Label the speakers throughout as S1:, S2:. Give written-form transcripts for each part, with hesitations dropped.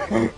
S1: No,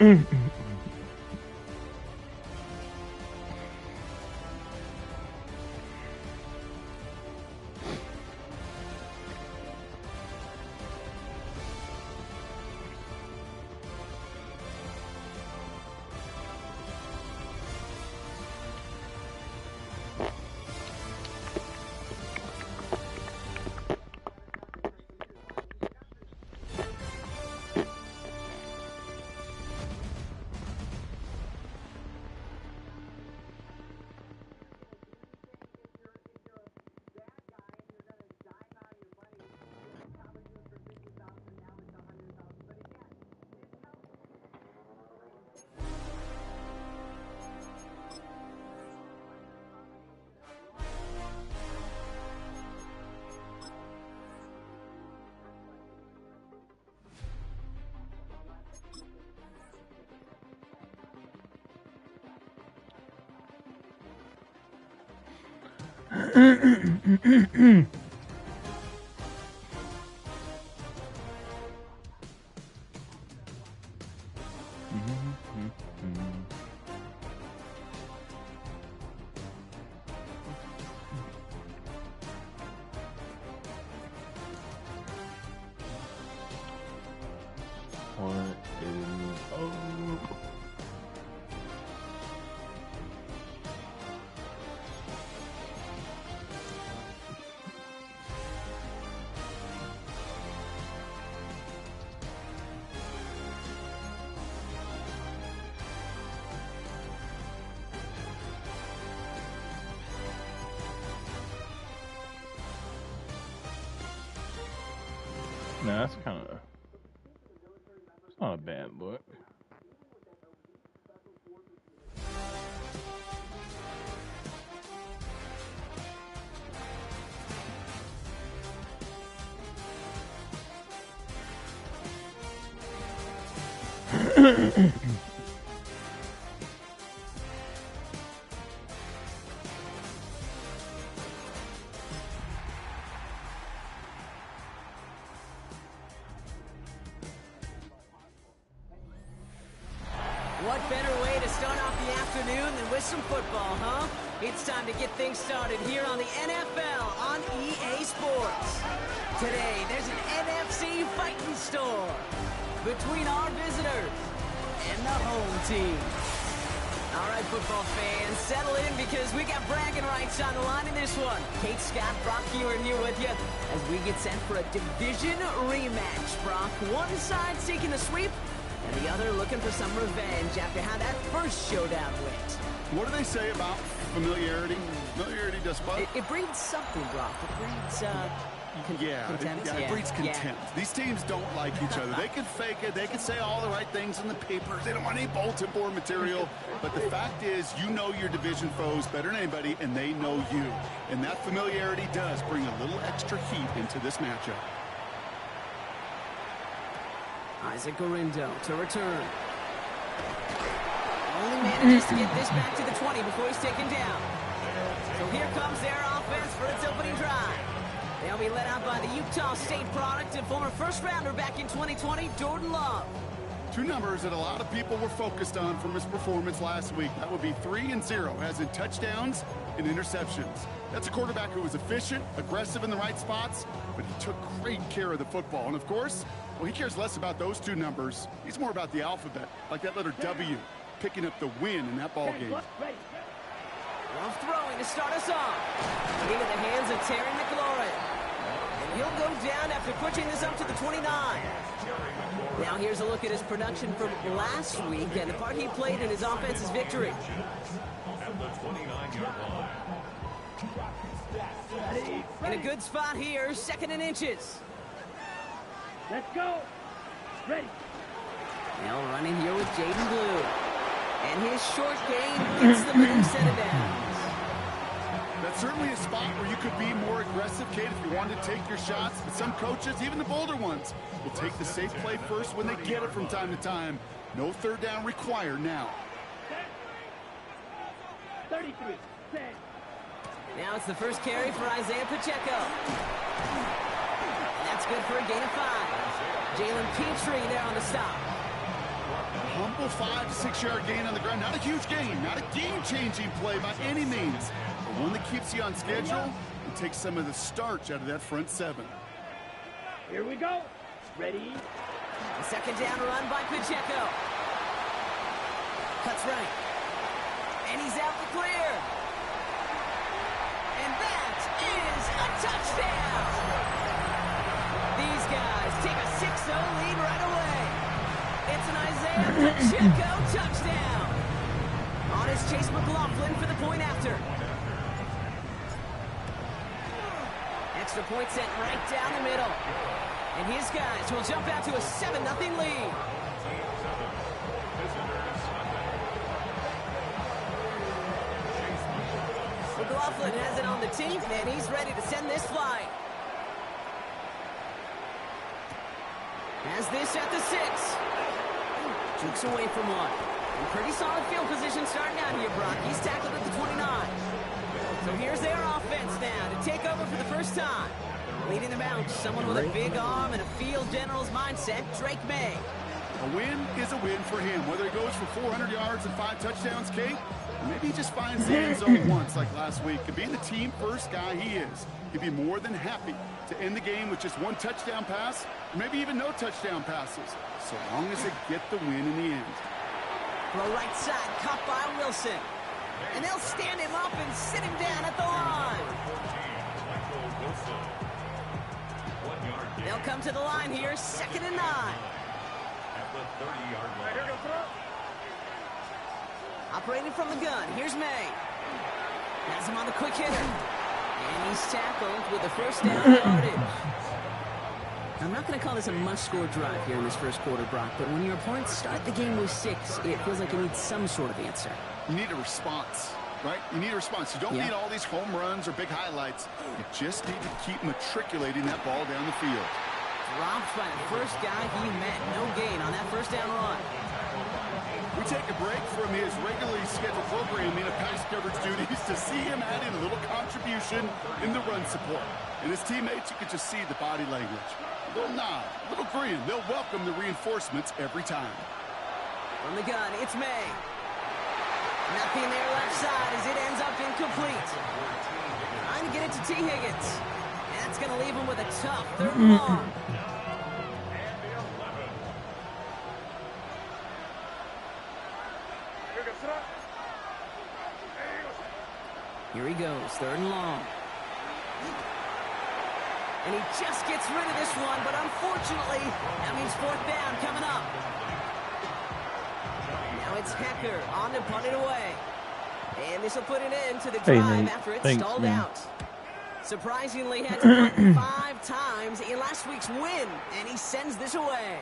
S1: that's kind of, it's not a bad look.
S2: What better way to start off the afternoon than with some football, huh? It's time to get things started here on the NFL on EA Sports. Today, there's an NFC fighting store between our visitors and the home team. All right, football fans, settle in because we got bragging rights on the line in this one. Kate, Scott, Brock Ewan here with you as we get set for a division rematch, Brock. One side seeking the sweep, and the other looking for some revenge after how that first showdown went.
S3: What do they say about familiarity? Familiarity does what?
S2: It breeds something, Brock. It breeds, contempt.
S3: It breeds contempt.
S2: Yeah.
S3: These teams don't like each other. They can fake it. They can say all the right things in the papers. They don't want any bulletin board material. But the fact is, you know your division foes better than anybody, and they know you. And that familiarity does bring a little extra heat into this matchup.
S2: Isaac Gorindo to return. Only manages to get this back to the 20 before he's taken down. So here comes their offense for its opening drive. They'll be led out by the Utah State product and former first-rounder back in 2020, Jordan Love.
S3: Two numbers that a lot of people were focused on from his performance last week. That would be 3 and 0, as in touchdowns and interceptions. That's a quarterback who was efficient, aggressive in the right spots, but he took great care of the football. And of course, well, he cares less about those two numbers. He's more about the alphabet, like that letter W, picking up the win in that ball game.
S2: Love throwing to start us off. Into the hands of Terry McLaurin. And he'll go down after pushing this up to the 29. Now here's a look at his production from last week and the part he played in his offense's victory. In a good spot here, 2nd and inches.
S4: Let's go. Ready.
S2: Now running here with Jaden Blue. And his short gain gets the middle set of downs.
S3: That's certainly a spot where you could be more aggressive, Kate, if you wanted to take your shots. But some coaches, even the bolder ones, will take the safe play first when they get it from time to time. No third down required now.
S4: 33. Set.
S2: Now it's the first carry for Isaiah Pacheco. That's good for a gain of 5. Jalen Petrie there on the stop.
S3: humble 5 to 6 yard gain on the ground. Not a huge gain, not a game-changing play by any means, but one that keeps you on schedule and takes some of the starch out of that front seven.
S4: Here we go. Ready?
S2: The second down run by Pacheco. Cuts right. And he's out the clear. And that is a touchdown. These guys take a 6-0 lead right away. It's an Isaiah Pacheco touchdown. On is Chase McLaughlin for the point after. Extra point sent right down the middle. And his guys will jump out to a 7-0 lead. McLaughlin has it on the team, and he's ready to send this flight. Has this at the 6. Jukes away from one. And pretty solid field position starting out here, Brock. He's tackled at the 29. So here's their offense now to take over for the first time. Leading the bounce, someone with a big arm and a field general's mindset, Drake May.
S3: A win is a win for him, whether he goes for 400 yards and 5 touchdowns, Kate, or maybe he just finds the end zone once like last week. And being the team first guy he is, he'd be more than happy to end the game with just 1 touchdown pass, or maybe even no touchdown passes, so long as they get the win in the end.
S2: Throw right side, caught by Wilson. And they'll stand him up and sit him down at the line. They'll come to the line here, 2nd and 9. Operating from the gun, here's May. Has him on the quick hitter. And he's tackled with the first down yardage. I'm not going to call this a must-score drive here in this first quarter, Brock, but when your opponents start the game with 6, it feels like you need some sort of answer.
S3: You need a response, right? You need a response. You don't need all these home runs or big highlights. You just need to keep matriculating that ball down the field.
S2: Dropped by the first guy he met. No gain on that first down run.
S3: We take a break from his regularly scheduled programming of pass coverage duties to see him add in a little contribution in the run support. And his teammates, you can just see the body language. A little nod, a little grin. They'll welcome the reinforcements every time.
S2: From the gun, it's May. Nothing there left side as it ends up incomplete. Trying to get it to T. Higgins. And that's going to leave him with a tough 3rd and long. Here he goes, 3rd and long. And he just gets rid of this one, but unfortunately, that means 4th down coming up. Now it's Hecker on to punt it away. And this will put an end to the drive after it stalled out. Surprisingly, had to punt 5 times in last week's win, and he sends this away.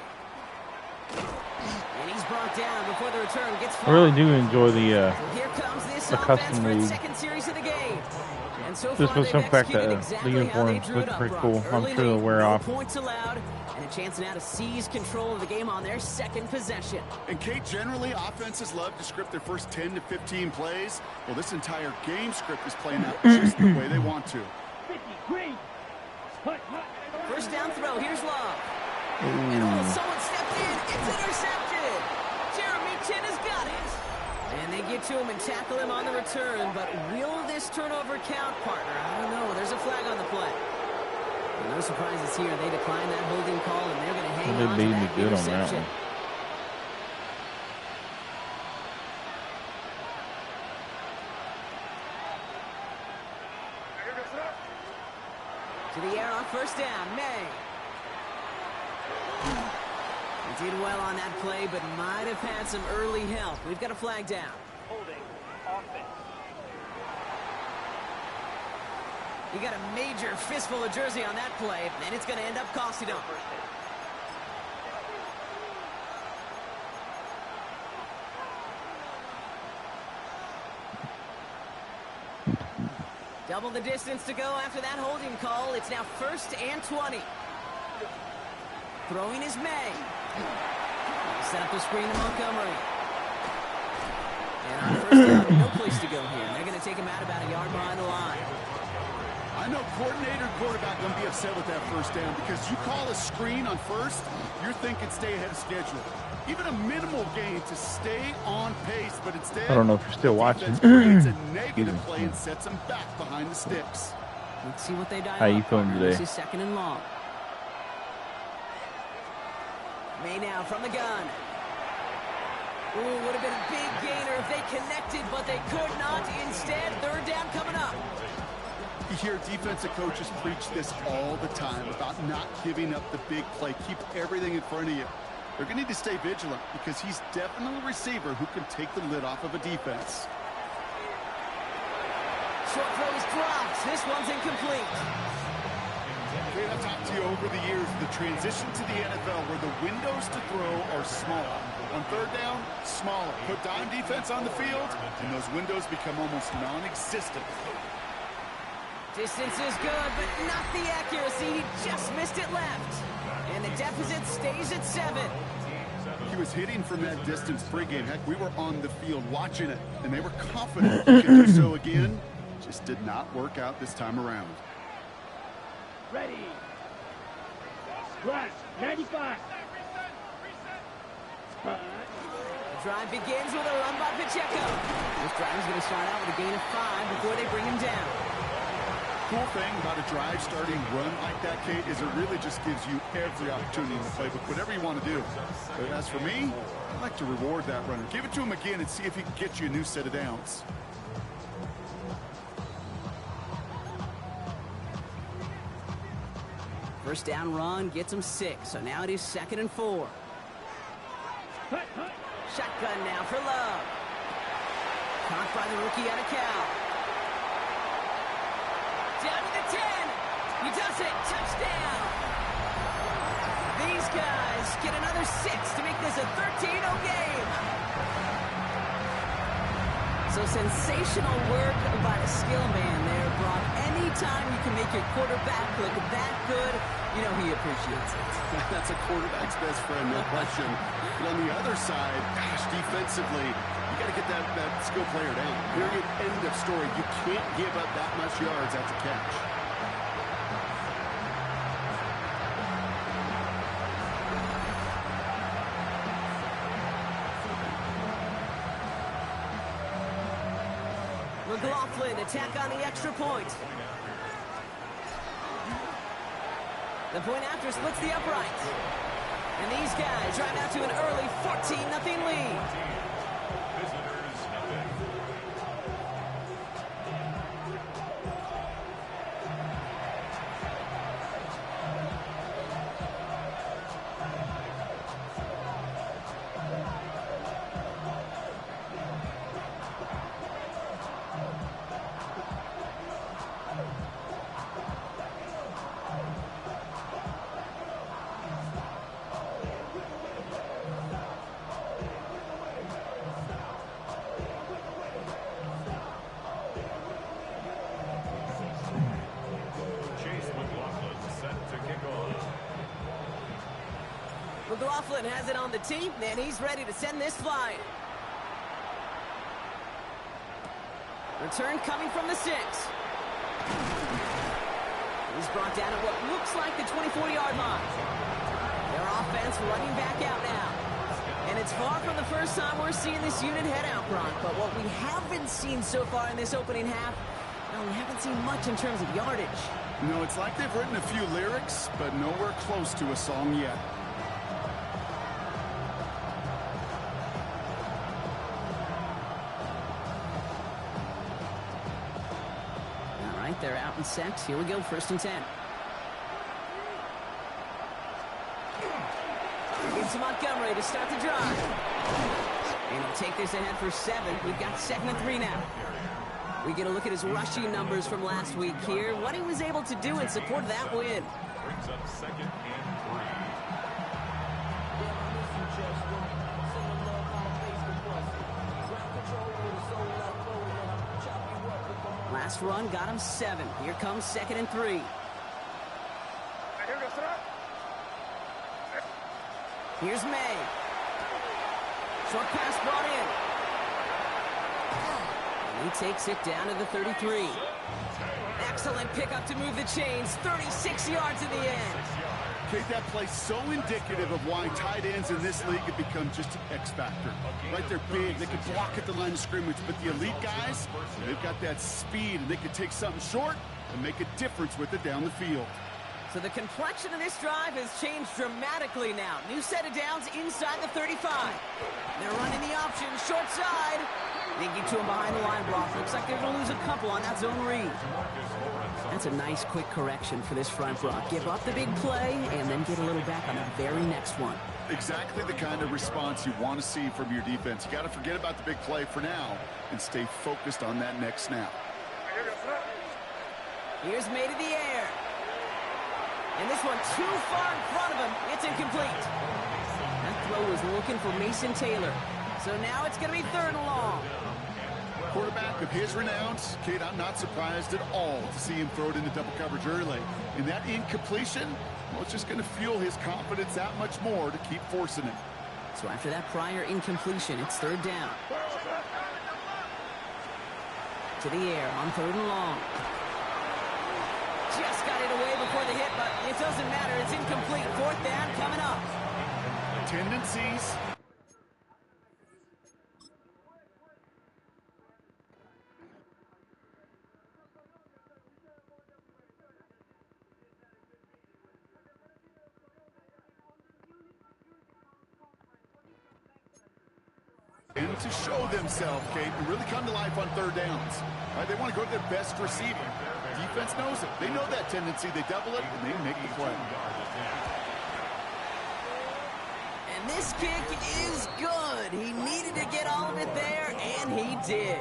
S2: And he's brought down before the return gets far.
S1: I really do enjoy the
S2: Here comes this offense for its 2nd series of the game. And so
S1: just
S2: far,
S1: with some fact that
S2: exactly
S1: the uniforms look pretty cool. I'm sure they'll wear off.
S2: Points allowed, and a chance now to seize control of the game on their 2nd possession.
S3: And Kate, generally, offenses love to script their first 10 to 15 plays. Well, this entire game script is playing out just the way they want to.
S4: 50, green.
S2: First down throw, here's Love. And someone stepped in, it's intercepted. Jeremy Chin has got it. And they get to him and tackle him on the return, but will this turnover count, partner? I don't know. There's a flag on the play. And no surprises here. They decline that holding call, and they're going to hang on to that interception. To the air on first down, May. He did well on that play, but might have had some early help. We've got a flag down.
S4: Holding offense.
S2: He got a major fistful of jersey on that play, and it's going to end up costing him. Double the distance to go after that holding call. It's now 1st and 20. Throwing is May. Set up the screen to Montgomery. And on 1st down, no place to go here. They're going to take him out about a yard behind the line.
S3: I I know coordinator and quarterback going to be upset with that first down because you call a screen on first, you're thinking stay ahead of schedule. Even a minimal gain to stay on pace, but instead,
S1: I don't know if you're still watching.
S3: It's a negative play and sets them back behind the sticks.
S2: Let's see what they dial
S1: How you
S2: up.
S1: feeling today?
S2: This is 2nd and long. May now from the gun. Ooh, would have been a big gainer if they connected, but they could not. Instead, 3rd down coming up.
S3: You hear defensive coaches preach this all the time about not giving up the big play. Keep everything in front of you. They're going to need to stay vigilant because he's definitely a receiver who can take the lid off of a defense.
S2: Short throw is dropped. This one's incomplete.
S3: I've talked to you over the years, the transition to the NFL where the windows to throw are small. On 3rd down, smaller. Put dime defense on the field, and those windows become almost non-existent.
S2: Distance is good, but not the accuracy. He just missed it left. And the deficit stays at 7.
S3: He was hitting from that distance pregame. Heck, we were on the field watching it, and they were confident he could do so again. Just did not work out this time around.
S4: Ready. Squat. 95.
S2: The drive begins with a run by Pacheco. This drive is going to start out with a gain of 5 before they bring him down.
S3: Cool thing about a drive starting run like that, Kate, is it really just gives you every opportunity in the playbook, whatever you want to do. But as for me, I like to reward that runner. Give it to him again and see if he can get you a new set of downs.
S2: First down run gets him 6, so now it is 2nd and 4. Shotgun now for Love. Caught by the rookie out of Cal. Down to the 10. He does it. Touchdown. These guys get another 6 to make this a 13-0 game. So sensational work by the skill man there, Brock. Anytime you can make your quarterback look that good, you know he appreciates it.
S3: That's a quarterback's best friend, no question. But on the other side, gosh, defensively, you got to get that skill player down. Period. End of story. You can't give up that much yards after catch.
S2: McLaughlin attack on the extra point. The point after splits the upright. And these guys drive out to an early 14-0 lead. McLaughlin has it on the tee, and he's ready to send this flying. Return coming from the 6. He's brought down at what looks like the 24-yard line. Their offense running back out now. And it's far from the first time we're seeing this unit head out, Brock. But what we haven't seen so far in this opening half, well, we haven't seen much in terms of yardage.
S3: You know, it's like they've written a few lyrics, but nowhere close to a song yet.
S2: They're out in sets. Here we go, 1st and 10. Into Montgomery to start the drive. And he'll take this ahead for 7. We've got 2nd and 3 now. We get a look at his rushing numbers from last week here. What he was able to do in support of that win.
S5: Brings up 2nd and 3.
S2: Last run got him 7. Here comes 2nd and 3. Here's May. Short pass brought in. And he takes it down to the 33. Excellent pickup to move the chains. 36 yards in the end.
S3: Okay, that play's so indicative of why tight ends in this league have become just an X factor. Right, they're big, they can block at the line of scrimmage, but the elite guys, they've got that speed, and they can take something short and make a difference with it down the field.
S2: So the complexion of this drive has changed dramatically now. New set of downs inside the 35. They're running the option, short side. They get to him behind the line block. Looks like they're going to lose a couple on that zone read. That's a nice quick correction for this front block. Give up the big play and then get a little back on the very next one.
S3: Exactly the kind of response you want to see from your defense. You got to forget about the big play for now and stay focused on that next snap.
S2: Here's made in the air. And this one too far in front of him. It's incomplete. That throw was looking for Mason Taylor. So now it's going to be 3rd and long.
S3: Quarterback of his renounce, Kate, I'm not surprised at all to see him throw it into double coverage early. And that incompletion, well, it's just going to fuel his confidence that much more to keep forcing it.
S2: So after that prior incompletion, it's 3rd down. To the air on 3rd and long. Just got it away before the hit, but it doesn't matter. It's incomplete. 4th down coming up.
S3: Tendencies. And to show themselves, Kate, and really come to life on 3rd downs. Right, they want to go to their best receiver. Defense knows it. They know that tendency. They double it, and they make the play.
S2: And this kick is good. He needed to get all of it there, and he did.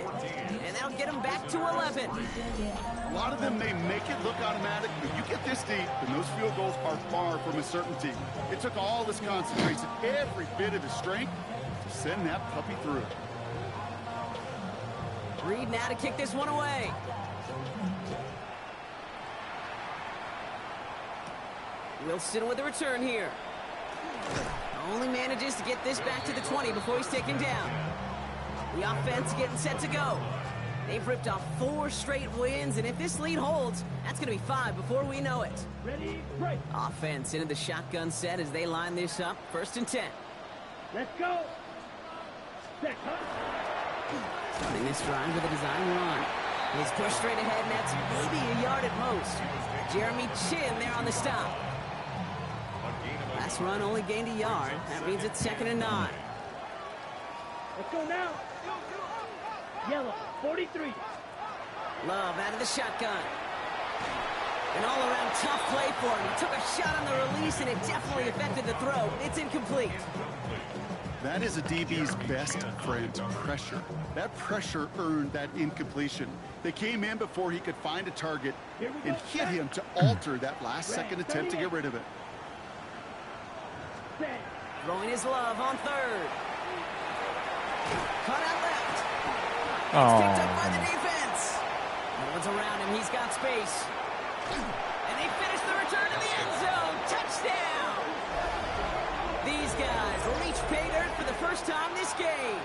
S2: And that'll get him back to 11.
S3: A lot of them may make it look automatic, but you get this deep, and those field goals are far from a certainty. It took all this concentration, every bit of his strength, to send that puppy through.
S2: Reed now to kick this one away. Wilson with the return here. Only manages to get this back to the 20 before he's taken down. The offense getting set to go. They've ripped off 4 straight wins, and if this lead holds, that's going to be 5 before we know it.
S4: Ready, break.
S2: Offense into the shotgun set as they line this up. 1st and 10.
S4: Let's go. Set, huh?
S2: Starting this drive with a design run. He's pushed straight ahead, and that's maybe a yard at most. Jeremy Chin there on the stop. Last run only gained a yard. That means it's 2nd and 9.
S4: Let's go now. Yellow, 43.
S2: Love out of the shotgun. An all-around tough play for him. He took a shot on the release, and it definitely affected the throw. It's incomplete.
S3: That is a DB's best friend, pressure. That pressure earned that incompletion. They came in before he could find a target and hit him to alter that last-second attempt to get rid of it.
S2: Throwing his love on 3rd. Cut out left. It's
S1: Oh.
S2: picked up by the defense. No one's around him. He's got space. And they finish the return to the end zone. Touchdown. These guys reach pay dirt for the first time this game.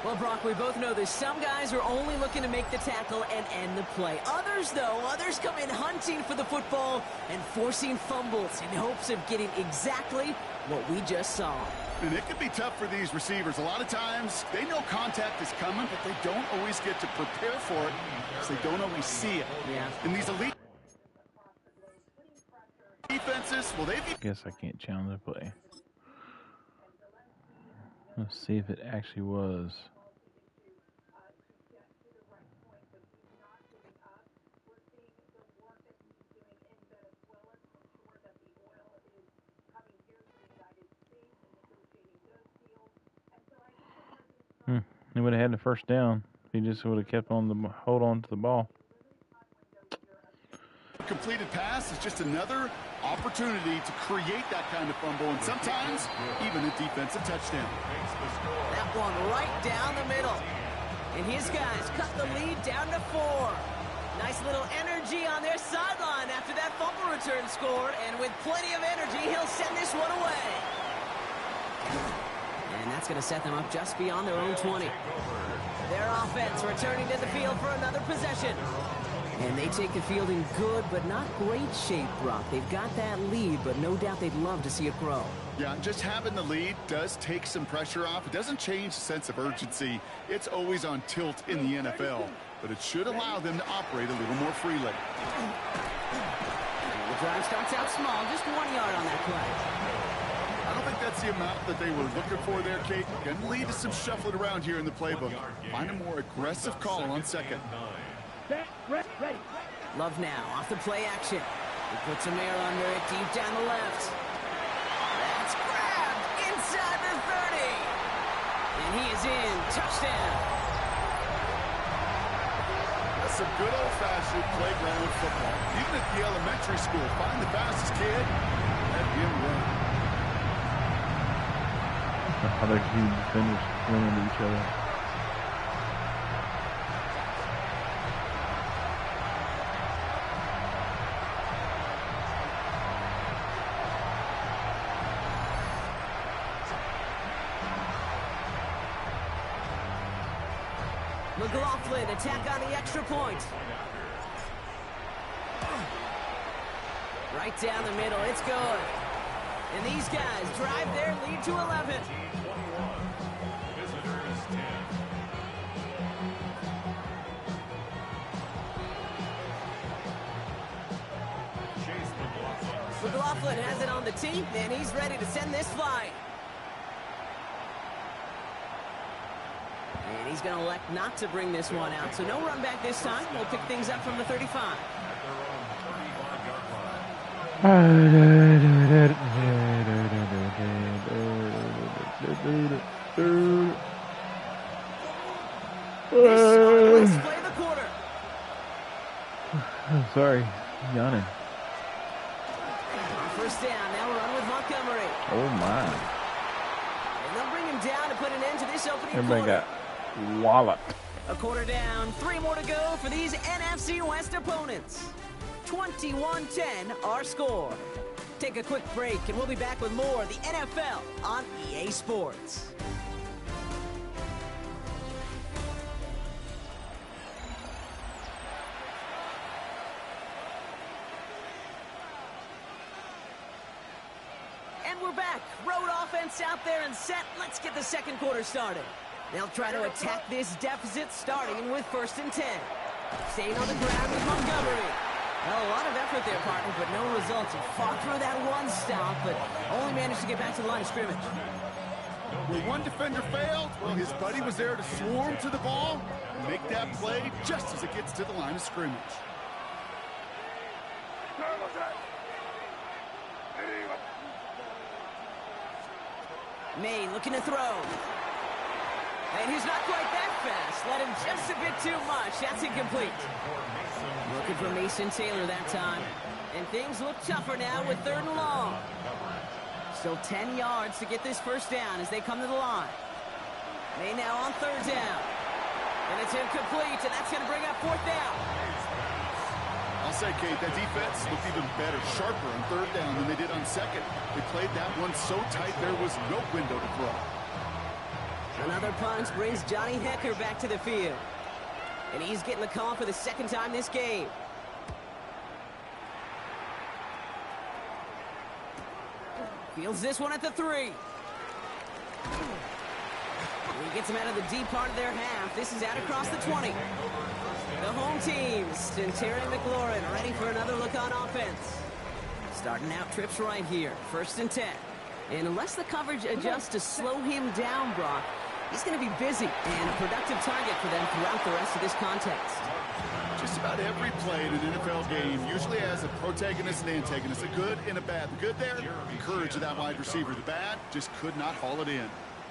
S2: Well, Brock, we both know this. Some guys are only looking to make the tackle and end the play. Others, though, come in hunting for the football and forcing fumbles in hopes of getting exactly what we just saw.
S3: And it can be tough for these receivers. A lot of times, they know contact is coming, but they don't always get to prepare for it because they don't always see it.
S2: Yeah.
S3: And these elite defenses, well, they've...
S1: Guess I can't challenge the play. Let's see if it actually was. He would have had the 1st down if he just would have kept on the hold on to the ball.
S3: Completed pass is just another opportunity to create that kind of fumble, and sometimes even a defensive touchdown.
S2: That one right down the middle. And his guys cut the lead down to 4. Nice little energy on their sideline after that fumble return scored, and with plenty of energy, he'll send this one away. And that's going to set them up just beyond their own 20. Their offense returning to the field for another possession. And they take the field in good but not great shape, Brock. They've got that lead, but no doubt they'd love to see it grow.
S3: Yeah, just having the lead does take some pressure off. It doesn't change the sense of urgency. It's always on tilt in the NFL, but it should allow them to operate a little more freely.
S2: The drive starts out small, just 1 yard on that play.
S3: I don't think that's the amount that they were looking for there, Kate. Can lead to some shuffling around here in the playbook. Find a more aggressive call on second.
S4: Set, ready.
S2: Love now, off the play action. He puts some air under it, deep down the left. That's grabbed inside the 30. And he is in. Touchdown.
S3: That's some good old-fashioned playground football. Even at the elementary school, find the fastest kid, let him run.
S1: Other huge defenders running into each other.
S2: McLaughlin attack on the extra point. Right down the middle, it's good. And these guys drive their lead to 11.
S5: Visitors 10. Chase
S2: McLaughlin has it on the tee, and he's ready to send this flying. And he's going to elect not to bring this one out, so no run back this time. We'll pick things up from the 35. Let's play the quarter.
S1: Sorry, yawning.
S2: First down, now we're on with Montgomery.
S1: Oh my.
S2: And they'll bring him down to put an end to this opening
S1: Everybody
S2: quarter.
S1: got walloped.
S2: A quarter down, 3 more to go for these NFC West opponents. 21-10 our score. Take a quick break and we'll be back with more of the NFL on EA Sports. And we're back. Road offense out there and set. Let's get the second quarter started. They'll try to attack this deficit, starting with 1st and 10. Staying on the ground with Montgomery. Well, a lot of effort there, partner, but no results. He fought through that one stop, but only managed to get back to the line of scrimmage.
S3: Well, one defender failed. Well, his buddy was there to swarm to the ball and make that play just as it gets to the line of scrimmage.
S2: May looking to throw. And he's not quite that fast. Let him just a bit too much. That's incomplete. Looking for Mason Taylor that time. And things look tougher now with 3rd and long. Still 10 yards to get this first down as they come to the line. May now on 3rd down. And it's incomplete, and that's going to bring up 4th down.
S3: I'll say, Kate, that defense looked even better, sharper on 3rd down than they did on 2nd. They played that one so tight there was no window to throw.
S2: Another punt brings Johnny Hecker back to the field. And he's getting the call for the 2nd time this game. Fields this one at the 3. He gets him out of the deep part of their half. This is out across the 20. The home teams and Terry McLaurin ready for another look on offense. Starting out trips right here. 1st and 10. And unless the coverage adjusts to slow him down, Brock, he's going to be busy and a productive target for them throughout the rest of this contest.
S3: Just about every play in an NFL game usually has a protagonist and antagonist, a good and a bad. The good there, the courage of that wide receiver. The bad just could not haul it in.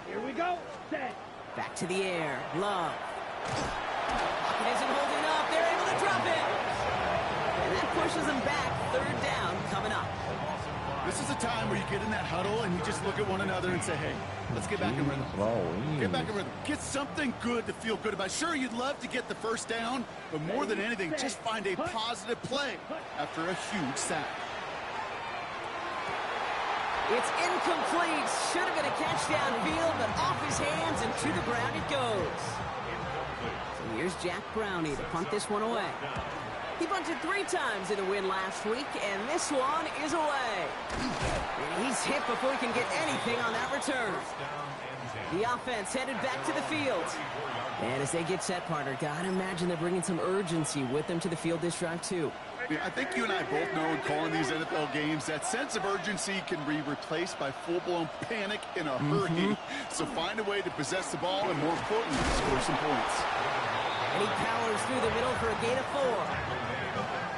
S4: Here we go. Set.
S2: Back to the air. Love. Pocket isn't holding up. They're able to drop it. And that pushes them back. 3rd down coming up.
S3: This is a time where you get in that huddle and you just look at one another and say, hey, let's get back in rhythm. Get back in rhythm. Get something good to feel good about. Sure, you'd love to get the first down, but more than anything, just find a positive play after a huge sack.
S2: It's incomplete. Should have been a catch downfield, but off his hands and to the ground it goes. So here's Jack Brownie to punt this one away. He bunted 3 times in the win last week, and this one is away. And he's hit before he can get anything on that return. The offense headed back to the field. And as they get set, partner, gotta imagine they're bringing some urgency with them to the field this drive, too.
S3: Yeah, I think you and I both know in calling these NFL games that sense of urgency can be replaced by full-blown panic in a hurry. So find a way to possess the ball and, more importantly, score some points.
S2: And he powers through the middle for a gain of 4.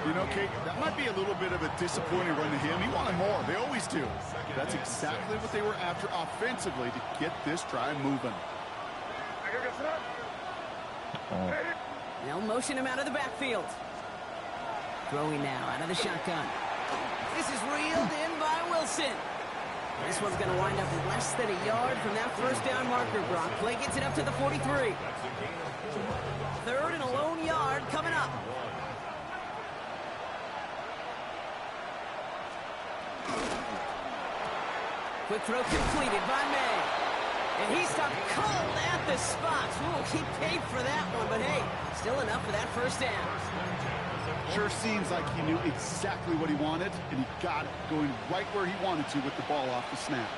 S3: You know, Kate, that might be a little bit of a disappointing run to him. He wanted more. They always do. That's exactly what they were after offensively to get this drive moving.
S2: They'll motion him out of the backfield. Throwing now out of the shotgun. This is reeled in by Wilson. This one's going to wind up less than a yard from that first down marker, Brock. Play gets it up to the 43. 3rd and a lone yard coming up. Quick throw completed by May. And he stopped cold at the spot. Ooh, he paid for that one, but hey, still enough for that first down.
S3: Sure seems like he knew exactly what he wanted, and he got it, going right where he wanted to with the ball off the snap.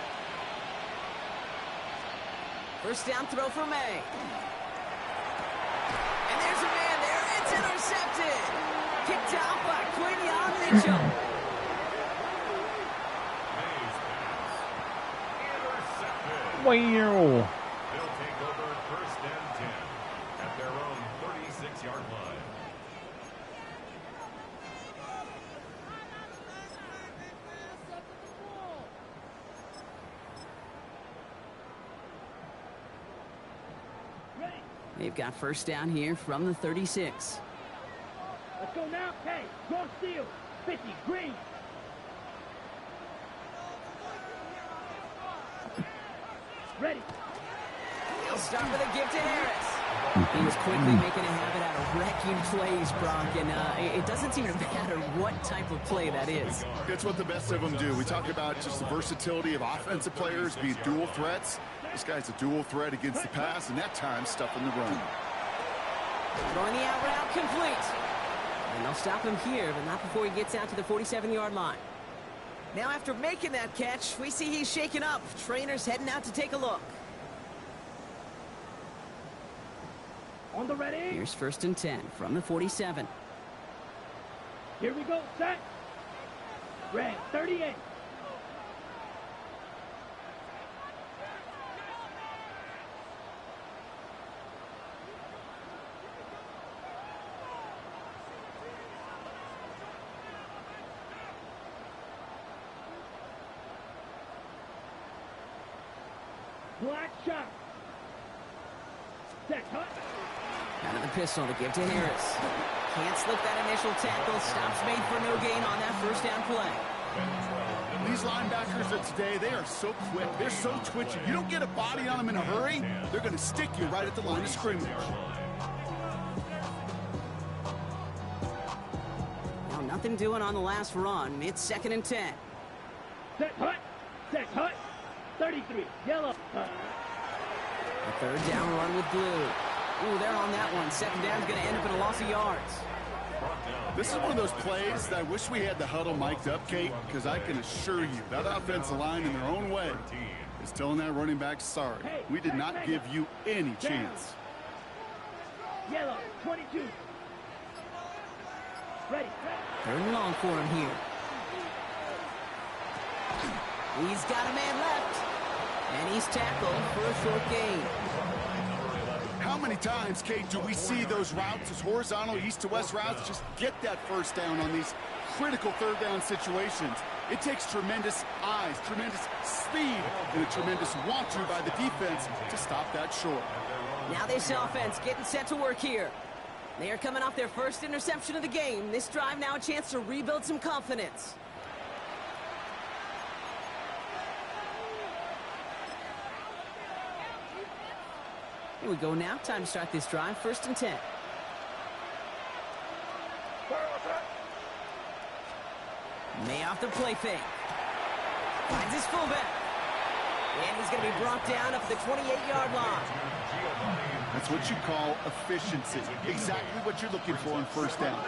S2: First down throw for May. And there's a man there. It's intercepted. Kicked out by Quinion Mitchell.
S1: Wow.
S5: They'll take over 1st and 10 at their own 36-yard line.
S2: They've got first down here from the 36.
S4: Let's go now. Hey, go steal. 50, green. Ready.
S2: He'll start with a give to Harris. He's quickly making a habit out of wrecking plays, Brock, and it doesn't seem to matter what type of play that is.
S3: It's what the best of them do. We talk about just the versatility of offensive players being dual threats. This guy's a dual threat against the pass, and that time stuffing the run.
S2: Throwing the out route complete. And they'll stop him here, but not before he gets out to the 47-yard line. Now after making that catch, we see he's shaken up. Trainer's heading out to take a look.
S4: On the ready.
S2: Here's 1st and 10 from the 47.
S4: Here we go. Set. Red 38. Black shot. Set. Hut.
S2: Out of the pistol to give to Harris. Can't slip that initial tackle. Stops made for no gain on that first down play.
S3: These linebackers of today, they are so quick. They're so twitchy. You don't get a body on them in a hurry, they're going to stick you right at the line of scrimmage.
S2: Now nothing doing on the last run. It's 2nd and 10.
S4: Set. Hut. Set. Hut. 33. Yellow.
S2: A 3rd down run with blue. Ooh, they're on that one. 2nd down's going to end up in a loss of yards.
S3: This is one of those plays that I wish we had the huddle mic'd up, Kate, because I can assure you that offensive line in their own way is telling that running back, sorry, we did not give you any chance.
S4: Yellow. 22. Ready.
S2: 3rd and long for him here. He's got a man left. And he's tackled for a short gain.
S3: How many times, Kate, do we see those routes, those horizontal east to west routes, just get that first down on these critical 3rd down situations? It takes tremendous eyes, tremendous speed, and a tremendous want-to by the defense to stop that short.
S2: Now this offense getting set to work here. They are coming off their first interception of the game. This drive now a chance to rebuild some confidence. Here we go now. Time to start this drive. 1st and 10. May off the play fake. Finds his fullback. And he's going to be brought down up at the 28-yard line.
S3: That's what you call efficiency. Exactly what you're looking for on first down.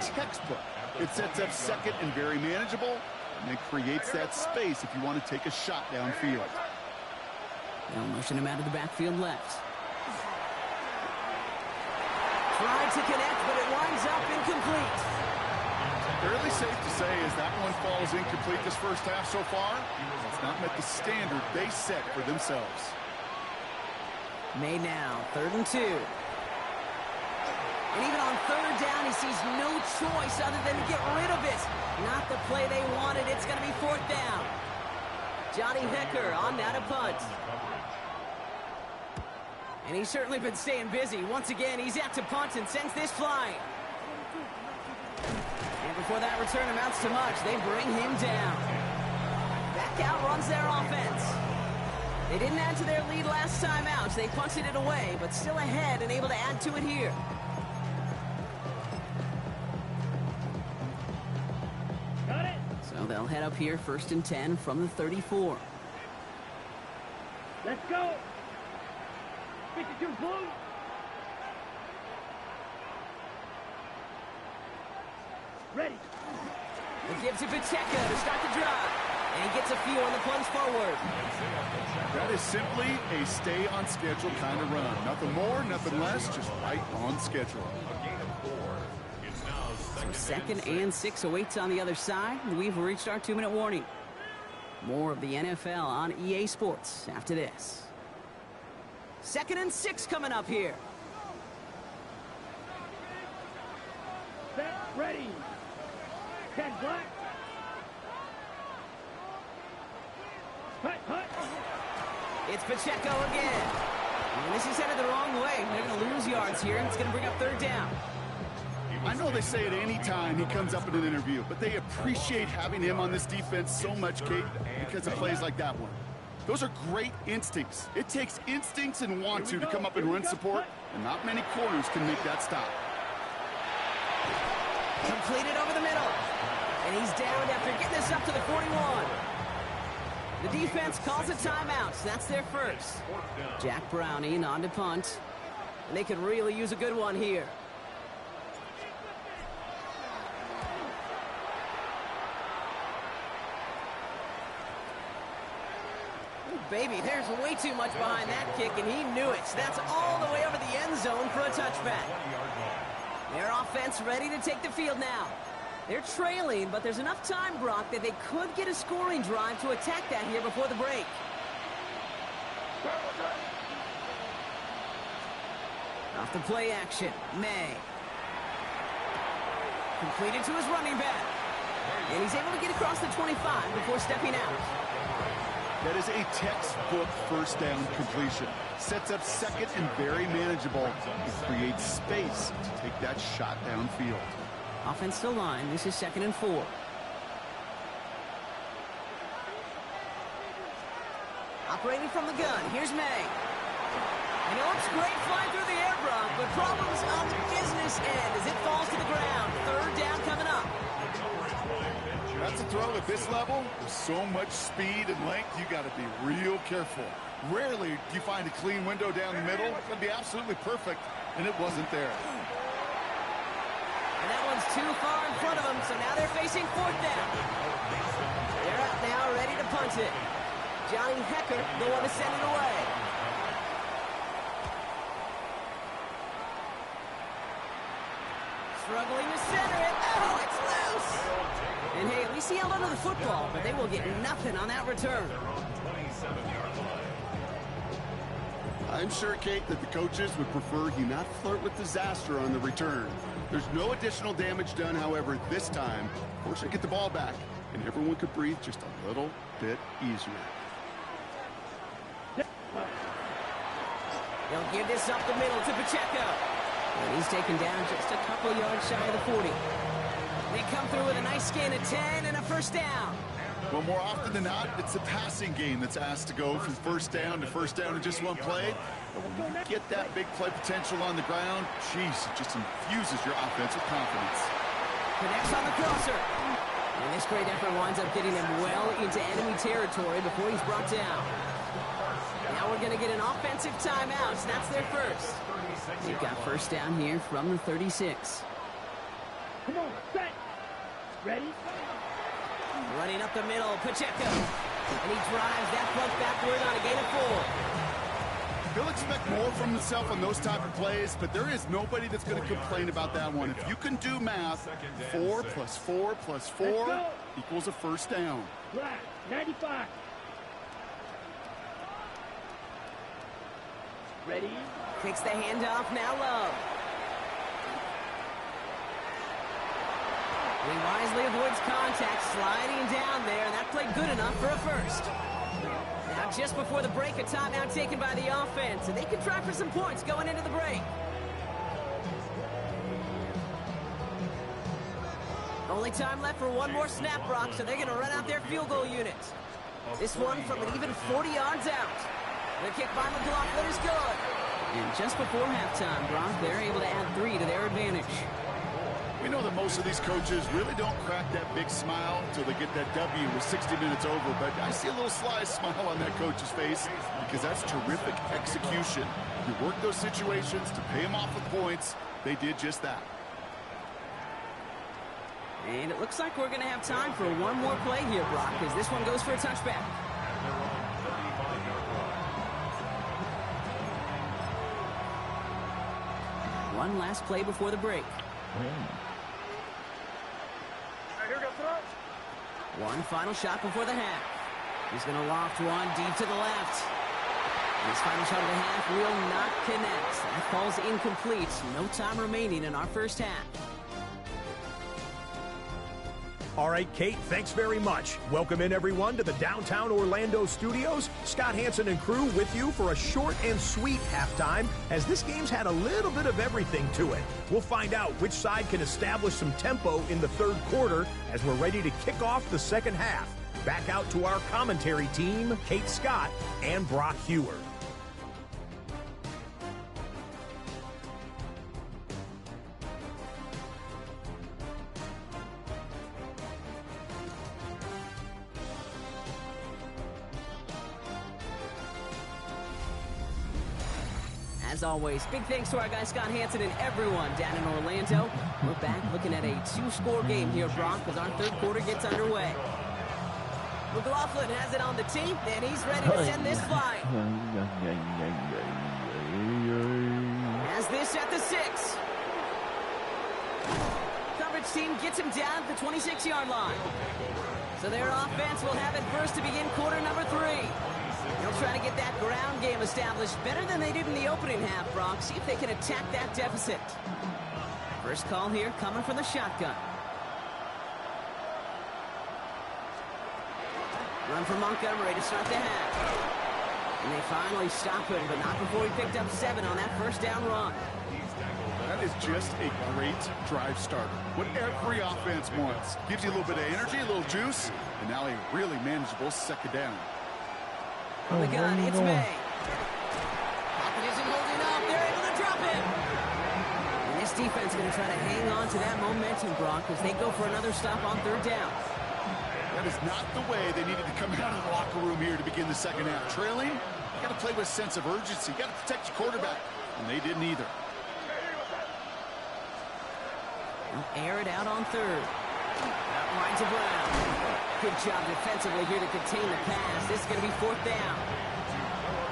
S3: Textbook. It sets up second and very manageable, and it creates that space if you want to take a shot downfield.
S2: They'll motion him out of the backfield left. Tried to connect, but it winds up incomplete.
S3: Fairly safe to say as that one falls incomplete this first half so far, it's not met the standard they set for themselves.
S2: Made now, 3rd and 2. And even on 3rd down, he sees no choice other than to get rid of it. Not the play they wanted. It's going to be 4th down. Johnny Hecker on that a punt. And he's certainly been staying busy. Once again, he's out to punt and sends this flying. And before that return amounts to much, they bring him down. Back out runs their offense. They didn't add to their lead last time out. They punted it away, but still ahead and able to add to it here.
S4: Got it.
S2: So they'll head up here 1st and 10 from the 34.
S4: Let's go. 52 blue. Ready.
S2: They give to Pacheco to start the drive. And he gets a few on the plunge forward.
S3: That is simply a stay-on-schedule kind of run. Nothing more, nothing less, just right on schedule.
S2: So 2nd and 6 awaits on the other side. We've reached our 2-minute warning. More of the NFL on EA Sports after this. 2nd and 6 coming up here.
S4: Set. Ready. 10 black. Hut.
S2: It's Pacheco again. And this is headed the wrong way. They're going to lose yards here, and it's going to bring up 3rd down.
S3: I know they say it any time he comes up in an interview, but they appreciate having him on this defense so much, Kate, because of plays like that one. Those are great instincts. It takes instincts and want to come up and run support, and not many corners can make that stop.
S2: Completed over the middle. And he's down after getting this up to the 41. The defense calls a timeout. That's their first. Jack Browning on to punt. And they could really use a good one here. Baby, there's way too much behind that kick, and he knew it. That's all the way over the end zone for a touchback. Their offense ready to take the field now. They're trailing, but there's enough time, Brock, that they could get a scoring drive to attack that here before the break. Off the play action, May. Completed to his running back. And he's able to get across the 25 before stepping out.
S3: That is a textbook first down completion. Sets up second and very manageable. It creates space to take that shot downfield.
S2: Offense to line. This is 2nd and 4. Operating from the gun. Here's May. And it looks great flying through the air, Brock, but problems on the business end as it falls to the ground. 3rd down coming up.
S3: That's a throw at this level. With so much speed and length, you got to be real careful. Rarely do you find a clean window down the middle. It's going to be absolutely perfect, and it wasn't there.
S2: And that one's too far in front of them, so now they're facing 4th down. They're out now, ready to punt it. Johnny Hecker, the one to send it away. Struggling to center it. Oh, it's loose. And hey, at least he held onto the football, but they will get nothing on that return.
S3: I'm sure, Kate, that the coaches would prefer he not flirt with disaster on the return. There's no additional damage done, however, this time. Force to get the ball back, and everyone could breathe just a little bit easier.
S2: They'll give this up the middle to Pacheco. And he's taken down just a couple yards shy of the 40. They come through with a nice gain of 10 and a 1st down.
S3: Well, more often than not, it's the passing game that's asked to go from 1st down to 1st down in just one play. But when you get that big play potential on the ground, geez, it just infuses your offense with confidence.
S2: Connects on the crosser. And And this great effort winds up getting him well into enemy territory before he's brought down. Now we're going to get an offensive timeout, so that's their first. They've got first down here from the 36.
S4: Come on, set. Ready?
S2: Running up the middle, Pacheco. And he drives that punt backward on a gain of 4.
S3: He'll expect more from himself on those type of plays, but there is nobody that's going to complain about that one. If you can do math, 4 plus 4 plus 4 equals a first down.
S4: Black, 95. Ready?
S2: Kicks the handoff, now Love. He wisely avoids contact, sliding down there, and that played good enough for a first. Now just before the break, a timeout taken by the offense, and they can try for some points going into the break. Only time left for one more snap, Brock, so they're going to run out their field goal unit. This one from an even 40 yards out. The kick by McLaughlin is good. And just before halftime, Brock, they're able to add 3 to their advantage.
S3: We know that most of these coaches really don't crack that big smile until they get that W with 60 minutes over, but I see a little sly smile on that coach's face because that's terrific execution. You work those situations to pay them off with points. They did just that.
S2: And it looks like we're going to have time for one more play here, Brock, because this one goes for a touchback. One last play before the break. One final shot before the half. He's going to loft one deep to the left. This final shot of the half will not connect. That falls incomplete. No time remaining in our first half.
S6: All right, Kate, thanks very much. Welcome in, everyone, to the downtown Orlando studios. Scott Hansen and crew with you for a short and sweet halftime, as this game's had a little bit of everything to it. We'll find out which side can establish some tempo in the third quarter as we're ready to kick off the second half. Back out to our commentary team, Kate Scott and Brock Hewer.
S2: As always, big thanks to our guy Scott Hansen and everyone down in Orlando. We're back looking at a 2-score game here, Brock, as our third quarter gets underway. McLaughlin has it on the tee, and he's ready to send this flying. Has this at the 6. Coverage team gets him down at the 26-yard line. So their offense will have it first to begin quarter number 3. They'll try to get that ground game established better than they did in the opening half, Brock. See if they can attack that deficit. First call here coming from the shotgun. Run for Montgomery to start the half. And they finally stop him, but not before he picked up 7 on that first down run.
S3: That is just a great drive starter. What every offense wants. Gives you a little bit of energy, a little juice, and now a really manageable second down.
S2: On the gun, it's May. Pocket isn't holding up. They're able to drop him. And this defense is going to try to hang on to that momentum, Brock, as they go for another stop on third down.
S3: That is not the way they needed to come out of the locker room here to begin the second half. Trailing, you got to play with a sense of urgency. You got to protect your quarterback, and they didn't either.
S2: Air it out on third. Right to Brown. Good job defensively here to contain the pass. This is going to be fourth down.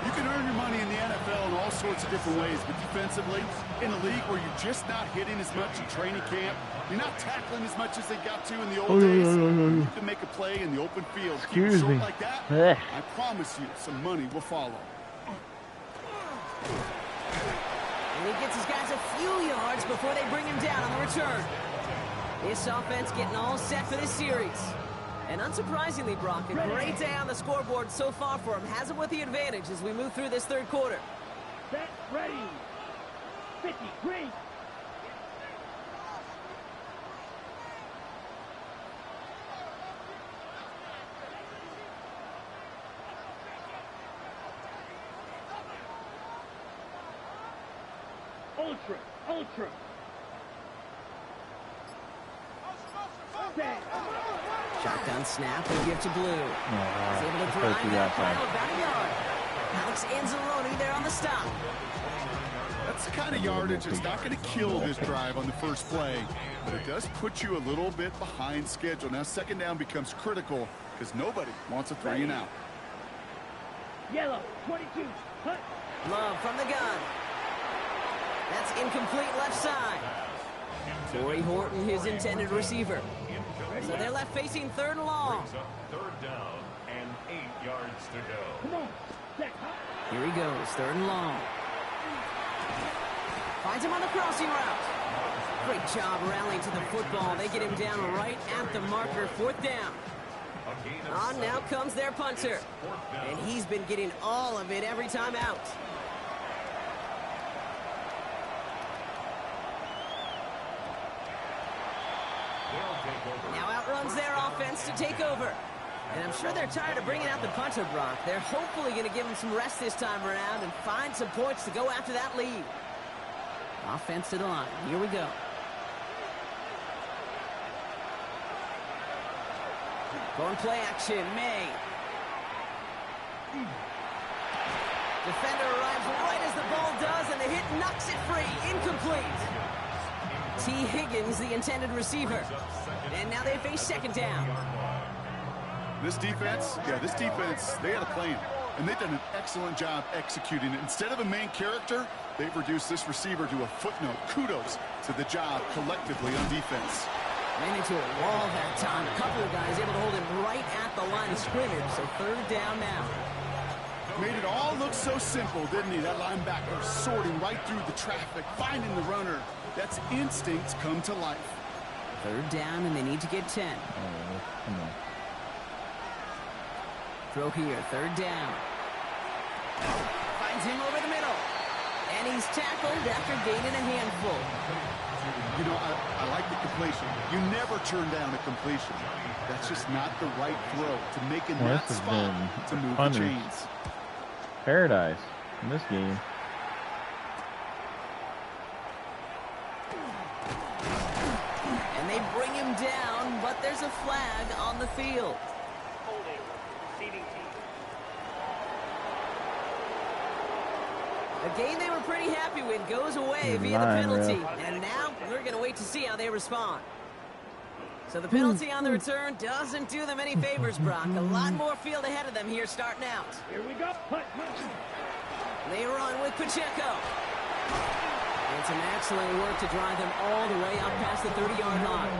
S3: You can earn your money in the NFL in all sorts of different ways, but defensively, in a league where you're just not hitting as much in training camp, you're not tackling as much as they got to in the old days, you can make a play in the open field. Keep it short like that, I promise you, some money will follow.
S2: And he gets his guys a few yards before they bring him down on the return. This offense getting all set for this series. And unsurprisingly, Brock, a great day on the scoreboard so far for him. Has him with the advantage as we move through this third quarter.
S4: Set, ready. 50, green. Ultra, ultra. Set.
S2: Shotgun snap and give to Blue. He's able to drive that pile about a yard. Alex Anzalone there on the stop.
S3: That's the kind of yardage that's not going to kill this drive on the first play, but it does put you a little bit behind schedule. Now second down becomes critical because nobody wants a 3 and out.
S4: Yellow, 22, hut.
S2: Love from the gun. That's incomplete left side. Torrey Horton, his intended receiver. So they're left facing 3rd and long.
S5: Third down and 8 yards to go.
S4: Come on, set, hut.
S2: Here he goes, 3rd and long. Finds him on the crossing route. Great job rallying to the football. They get him down right at the marker, 4th down. On now comes their punter. And he's been getting all of it every time out. Now outruns their offense to take over. And I'm sure they're tired of bringing out the punter, Brock. They're hopefully going to give him some rest this time around and find some points to go after that lead. Offense to the line. Here we go. Going play action, May. Defender arrives right as the ball does, and the hit knocks it free. Incomplete. T. Higgins, the intended receiver. And now they face 2nd down.
S3: This defense, they had a plan, and they've done an excellent job executing it. Instead of a main character, they've reduced this receiver to a footnote. Kudos to the job collectively on defense.
S2: Ran into a wall that time. A couple of guys able to hold him right at the line of scrimmage, so 3rd down now.
S3: Made it all look so simple, didn't he? That linebacker sorting right through the traffic, finding the runner. That's instincts come to life.
S2: 3rd down, and they need to get 10.
S1: Come on.
S2: Throw here, 3rd down. Finds him over the middle. And he's tackled after gaining a handful.
S3: You know, I like the completion. You never turn down a completion. That's just not the right throw to make in that spot to move the chains.
S1: Paradise in this game.
S2: And they bring him down, but there's a flag on the field. A game they were pretty happy with goes away via the penalty. And now we're going to wait to see how they respond. So the penalty on the return doesn't do them any favors, Brock. A lot more field ahead of them here starting out.
S4: Here we go. Hut.
S2: They run with Pacheco. And some excellent work to drive them all the way up past the 30-yard line.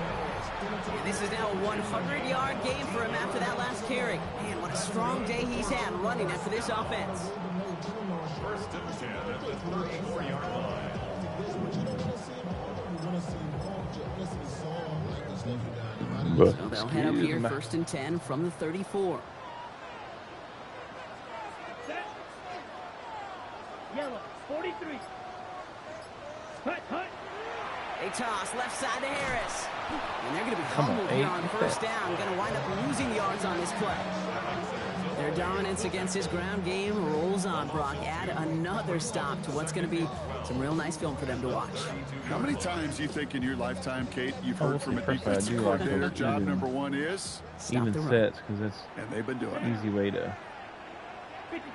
S2: And this is now a 100-yard game for him after that last carry. Man, what a strong day he's had running after this offense.
S5: 1st and 10 at the 34-yard line.
S2: So they'll head up here, 1st and 10 from the 34.
S4: Set. Yellow, 43. Hut.
S2: They toss left side to Harris. And they're going to be humbled here on 1st down. Going to wind up losing yards on this play. Their dominance against his ground game rolls on, Brock. Add another stop to what's going to be some real nice film for them to watch.
S3: How many times do you think in your lifetime, Kate, you've heard from a defensive coordinator, job number 1 is?
S1: Even sets, because that's
S3: and they've been doing
S1: an easy way to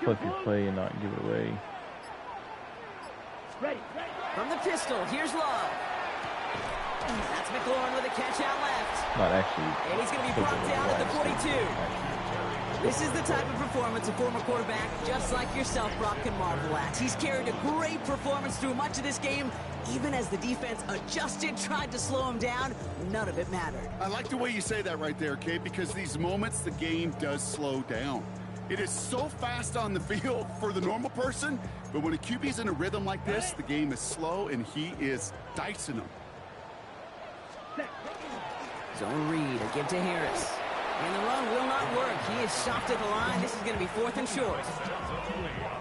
S1: flip your play and not give it away.
S4: Ready.
S2: From the pistol, here's Love. That's McLaurin with a catch out left.
S1: Not actually.
S2: And he's going to be brought down at the 42. This is the type of performance a former quarterback, just like yourself, Brock, can marvel at. He's carried a great performance through much of this game. Even as the defense adjusted, tried to slow him down, none of it mattered.
S3: I like the way you say that right there, Kate, because these moments, the game does slow down. It is so fast on the field for the normal person, but when a QB's in a rhythm like this, the game is slow, and he is dicing them.
S2: Zone read, a give to Harris. And the run will not work. He is stopped at the line. This is going to be 4th and short.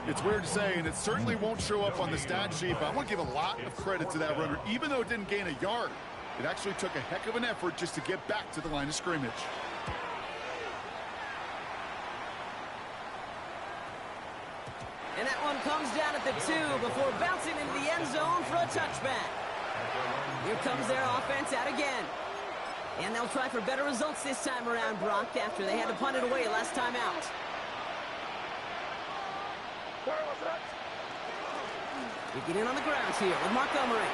S3: It's weird to say, and it certainly won't show up on the stat sheet, but I want to give a lot of credit to that runner. Even though it didn't gain a yard, it actually took a heck of an effort just to get back to the line of scrimmage.
S2: And that one comes down at the 2 before bouncing into the end zone for a touchback. Here comes their offense out again. And they'll try for better results this time around, Brock, after they had to punt it away last time out. Kicking in on the ground here with Montgomery.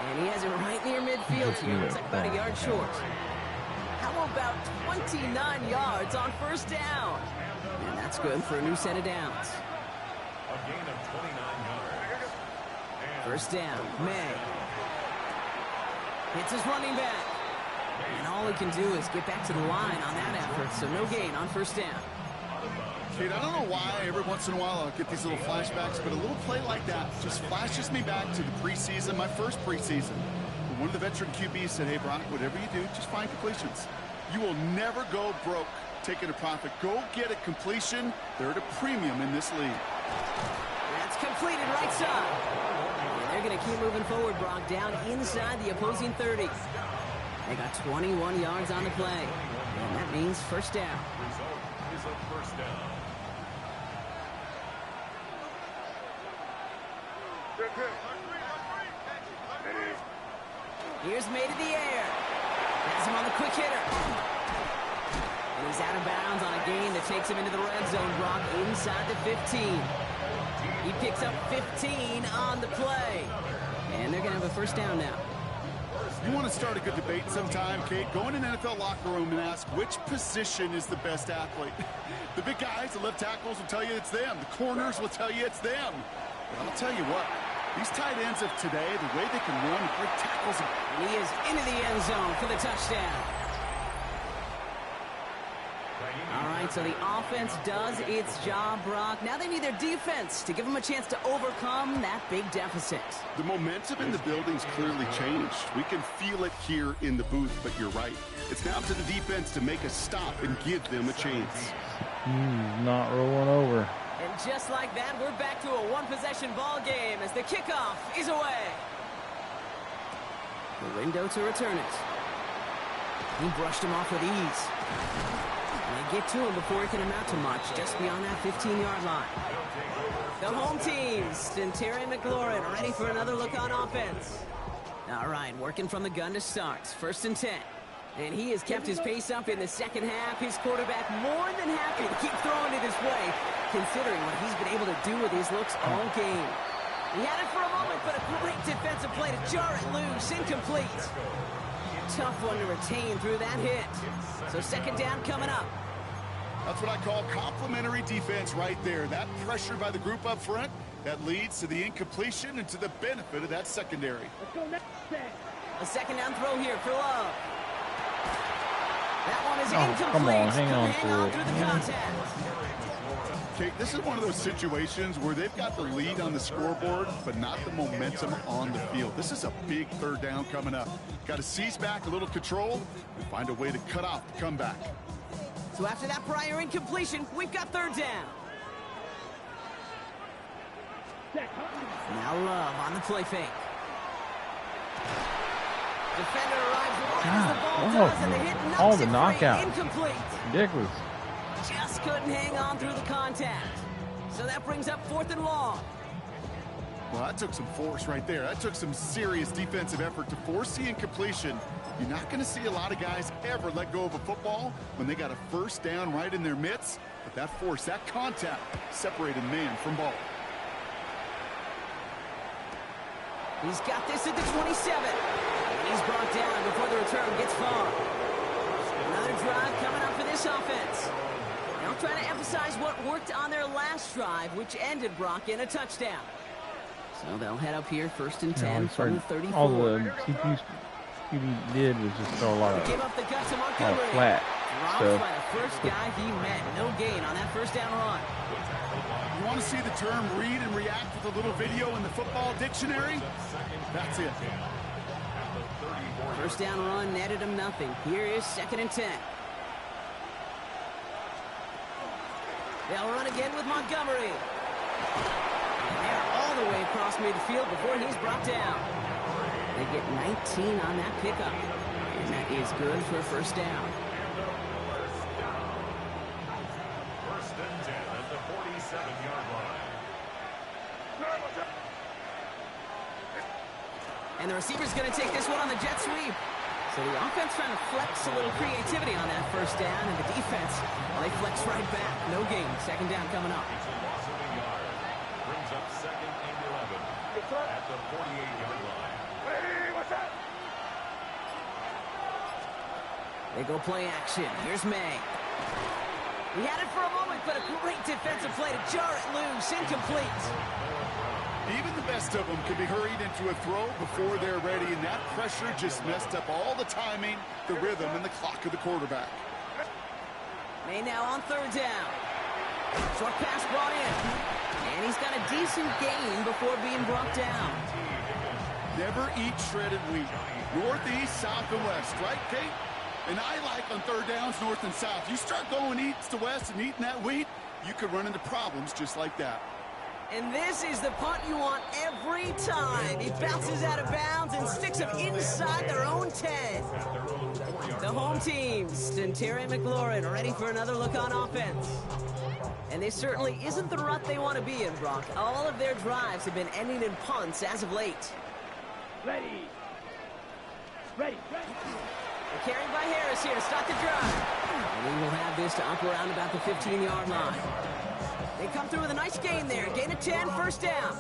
S2: And he has it right near midfield here. Looks like about a yard short. How about 29 yards on first down? And that's good for a new set of downs.
S5: A gain of 29 yards.
S2: First down, May. Hits his running back. And all he can do is get back to the line on that effort, so no gain on first down.
S3: Kate, I don't know why every once in a while I'll get these little flashbacks, but a little play like that just flashes me back to the preseason, my first preseason. When one of the veteran QBs said, hey, Brock, whatever you do, just find completions. You will never go broke taking a profit. Go get a completion. They're at a premium in this league.
S2: That's completed right side. And they're going to keep moving forward, Brock, down inside the opposing 30. They got 21 yards on the play. And that means first down.
S5: Result is a first down.
S2: Here's May to the air. Has him on the quick hitter. And he's out of bounds on a gain that takes him into the red zone, Brock, inside the 15. He picks up 15 on the play. And they're going to have a first down now.
S3: You want to start a good debate sometime, Kate? Go in an NFL locker room and ask which position is the best athlete. The big guys, the left tackles will tell you it's them. The corners will tell you it's them. But I'll tell you what, these tight ends of today, the way they can run, break tackles.
S2: And he is into the end zone for the touchdown. All right, so the offense does its job, Brock. Now they need their defense to give them a chance to overcome that big deficit.
S3: The momentum in the building's clearly changed. We can feel it here in the booth, but you're right. It's now up to the defense to make a stop and give them a chance.
S1: Not rolling over.
S2: And just like that, we're back to a one-possession ball game as the kickoff is away. The window to return it. He brushed him off with ease. And they get to him before he can amount to much, just beyond that 15-yard line. The home teams and Terry McLaurin ready for another look on offense. All right, working from the gun to start. First and 10. And he has kept his pace up in the second half. His quarterback more than happy to keep throwing it his way, considering what he's been able to do with his looks all game. He had it for a moment, but a great defensive play to jar it loose. Incomplete. Tough one to retain through that hit. So second down coming up.
S3: That's what I call complimentary defense right there. That pressure by the group up front, that leads to the incompletion and to the benefit of that secondary.
S4: Let's go next.
S2: A second down throw here for Love. That one is incomplete.
S1: Come on, hang on to
S2: through the contact.
S3: Okay, this is one of those situations where they've got the lead on the scoreboard, but not the momentum on the field. This is a big third down coming up. Got to seize back a little control and find a way to cut off the comeback.
S2: So after that prior incompletion, we've got third down. Now Love on the play fake. Defender arrives right as the ball does, and the hit knocks
S1: all the
S2: it free.
S1: knockouts.
S2: Incomplete.
S1: Ridiculous.
S2: Just couldn't hang on through the contact. So that brings up fourth and long.
S3: Well, that took some force right there. That took some serious defensive effort to force the incompletion. You're not going to see a lot of guys ever let go of a football when they got a first down right in their midst. But that force, that contact, separated man from ball.
S2: He's got this at the 27. And he's brought down before the return gets far. Another drive coming up for this offense. They'll try to emphasize what worked on their last drive, which ended, Brock, in a touchdown. So they'll head up here first and 10 from the 34.
S1: All the CPU did was just throw a lot of
S2: Give up the gut to Montgomery.
S1: flat
S2: Dropped
S1: stuff.
S2: by the first guy he met. No gain on that first down run.
S3: You want to see the term read and react with a little video in the football dictionary? That's it.
S2: First down run netted him nothing. Here is second and 10. They'll run again with Montgomery. And they're all the way across midfield before he's brought down. They get 19 on that pickup. And that is good for a first down.
S5: First and 10 at the 47-yard line.
S2: And the receiver's going to take this one on the jet sweep. So the offense trying to flex a little creativity on that first down, and the defense, well, they flex right back. No gain. Second down coming up.
S5: It's a loss of a yard. Brings up 2nd and 11 at the 48-yard line.
S4: Hey, what's up?
S2: They go play action. Here's May. He had it for a moment, but a great defensive play to jar it loose. Incomplete.
S3: Even the best of them can be hurried into a throw before they're ready, and that pressure just messed up all the timing, the rhythm, and the clock of the quarterback.
S2: May now on third down. Short pass brought in. And he's got a decent gain before being brought down.
S3: Never eat shredded wheat. Northeast, south, and west, right, Kate? And I like on third downs, north and south. You start going east to west and eating that wheat, you could run into problems just like that.
S2: And this is the punt you want every time. He bounces out of bounds and sticks him inside their own 10. The home team, Terry McLaurin, ready for another look on offense. And this certainly isn't the rut they want to be in, Brock. All of their drives have been ending in punts as of late.
S4: Ready. Ready.
S2: They're carried by Harris here to start the drive. And he will have this to up around about the 15-yard line. They come through with a nice gain there. Gain of 10, first down.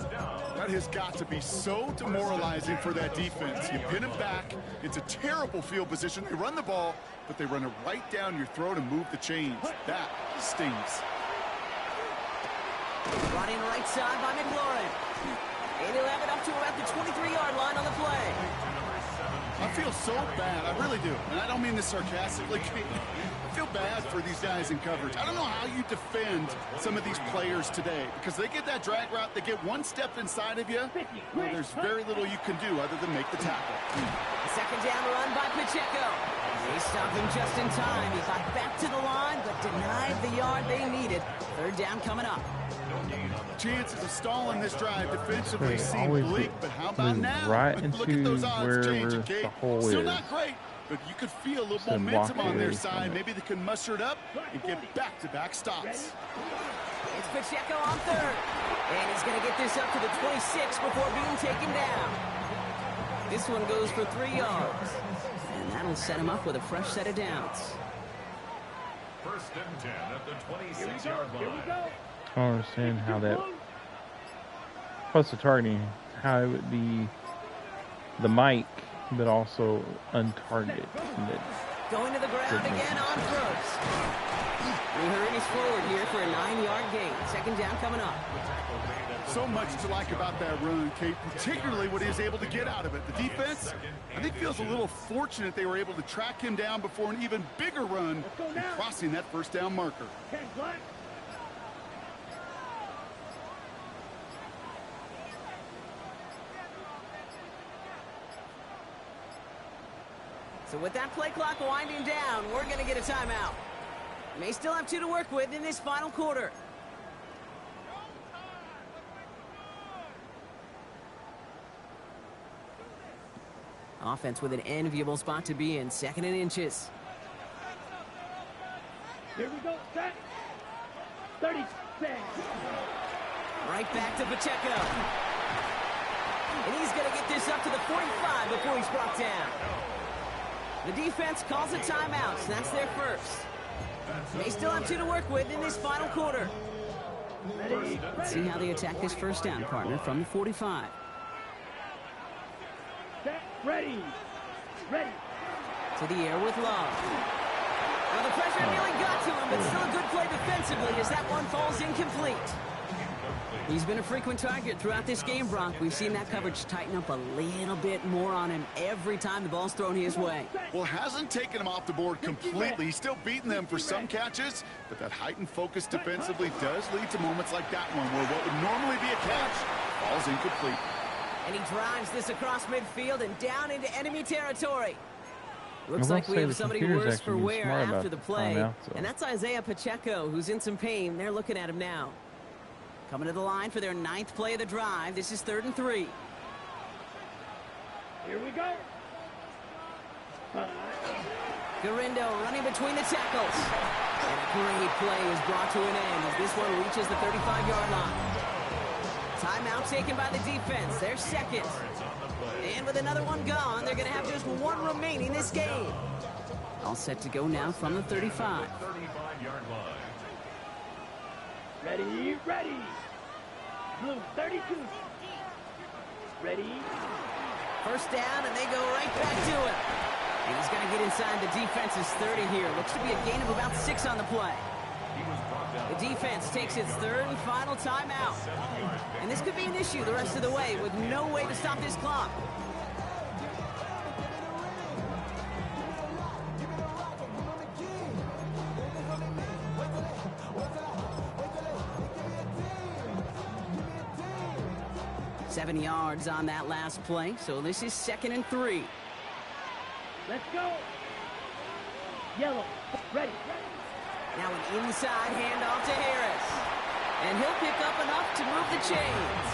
S3: That has got to be so demoralizing for that defense. You pin them back. It's a terrible field position. They run the ball, but they run it right down your throat and move the chains. That stings.
S2: Brought in right side by McLaurin. And he'll have it up to about the 23-yard line on the play.
S3: I feel so bad. I really do. And I don't mean this sarcastically. I feel bad for these guys in coverage. I don't know how you defend some of these players today, because they get that drag route, they get one step inside of you, well, there's very little you can do other than make the tackle.
S2: A second down run by Pacheco. They stopped him just in time. He got back to the line, but denied the yard they needed. Third down coming up.
S3: Chances of stalling this drive defensively
S1: They
S3: seem
S1: always
S3: bleak, but how about
S1: move
S3: now?
S1: right
S3: Look
S1: into
S3: at those odds
S1: wherever
S3: changing, Kate.
S1: the hole
S3: Still
S1: is.
S3: not great, but you could feel a little
S1: Instead of
S3: momentum
S1: walking
S3: on their
S1: away from
S3: side.
S1: it.
S3: Maybe they can muster it up and get back-to-back stops.
S2: It's Pacheco on third. And he's going to get this up to the 26 before being taken down. This one goes for 3 yards. And that'll set him up with a fresh set of downs.
S5: 1st and 10 at the 26-yard line.
S1: I don't understand how that, plus the targeting, how it would be the mic, but also untargeted.
S2: Going to the ground again on first. He hurries forward here for a 9-yard gain. Second down coming up.
S3: So much to like about that run, Kate, particularly what he was able to get out of it. The defense, I think, feels a little fortunate they were able to track him down before an even bigger run and crossing that first down marker.
S4: 10 black.
S2: So with that play clock winding down, we're going to get a timeout. May still have 2 to work with in this final quarter. Offense with an enviable spot to be in, 2nd and inches.
S4: Here we go. Set. 36.
S2: Right back to Pacheco. And he's going to get this up to the 45 before he's brought down. The defense calls a timeout, so that's their first. They still have 2 to work with in this final quarter. Let's see how they attack this first down, partner, from the 45.
S4: Set. Ready. Ready.
S2: To the air with Love. Well, the pressure nearly got to him, but still a good play defensively as that one falls incomplete. He's been a frequent target throughout this game, Brock. We've seen that coverage tighten up a little bit more on him every time the ball's thrown his way.
S3: Well, hasn't taken him off the board completely. He's still beating them for some catches, but that heightened focus defensively does lead to moments like that one where what would normally be a catch falls incomplete.
S2: And he drives this across midfield and down into enemy territory. Looks
S1: will
S2: like we
S1: say
S2: have
S1: the
S2: somebody
S1: computer's
S2: worse for
S1: actually
S2: wear
S1: smart
S2: after
S1: about
S2: the
S1: the
S2: play.
S1: timeout, so.
S2: And that's Isaiah Pacheco, who's in some pain. They're looking at him now. Coming to the line for their 9th play of the drive. This is 3rd and 3.
S4: Here we go.
S2: Garindo running between the tackles. And a great play is brought to an end as this one reaches the 35-yard line. Timeout Timeout taken by the defense. They're second. And with another one gone, they're going to have just one remaining this game. All set to go now from the 35.
S5: 35-yard line.
S4: Ready, ready. Blue, 32. Ready.
S2: First down, and they go right back to it. And he's going to get inside the defense's 30 here. Looks to be a gain of about 6 on the play. The defense takes its third and final timeout. And this could be an issue the rest of the way with no way to stop this clock. Seven yards on that last play, so this is 2nd and 3.
S4: Let's go. Yellow, ready.
S2: Now an inside handoff to Harris. And he'll pick up enough to move the chains.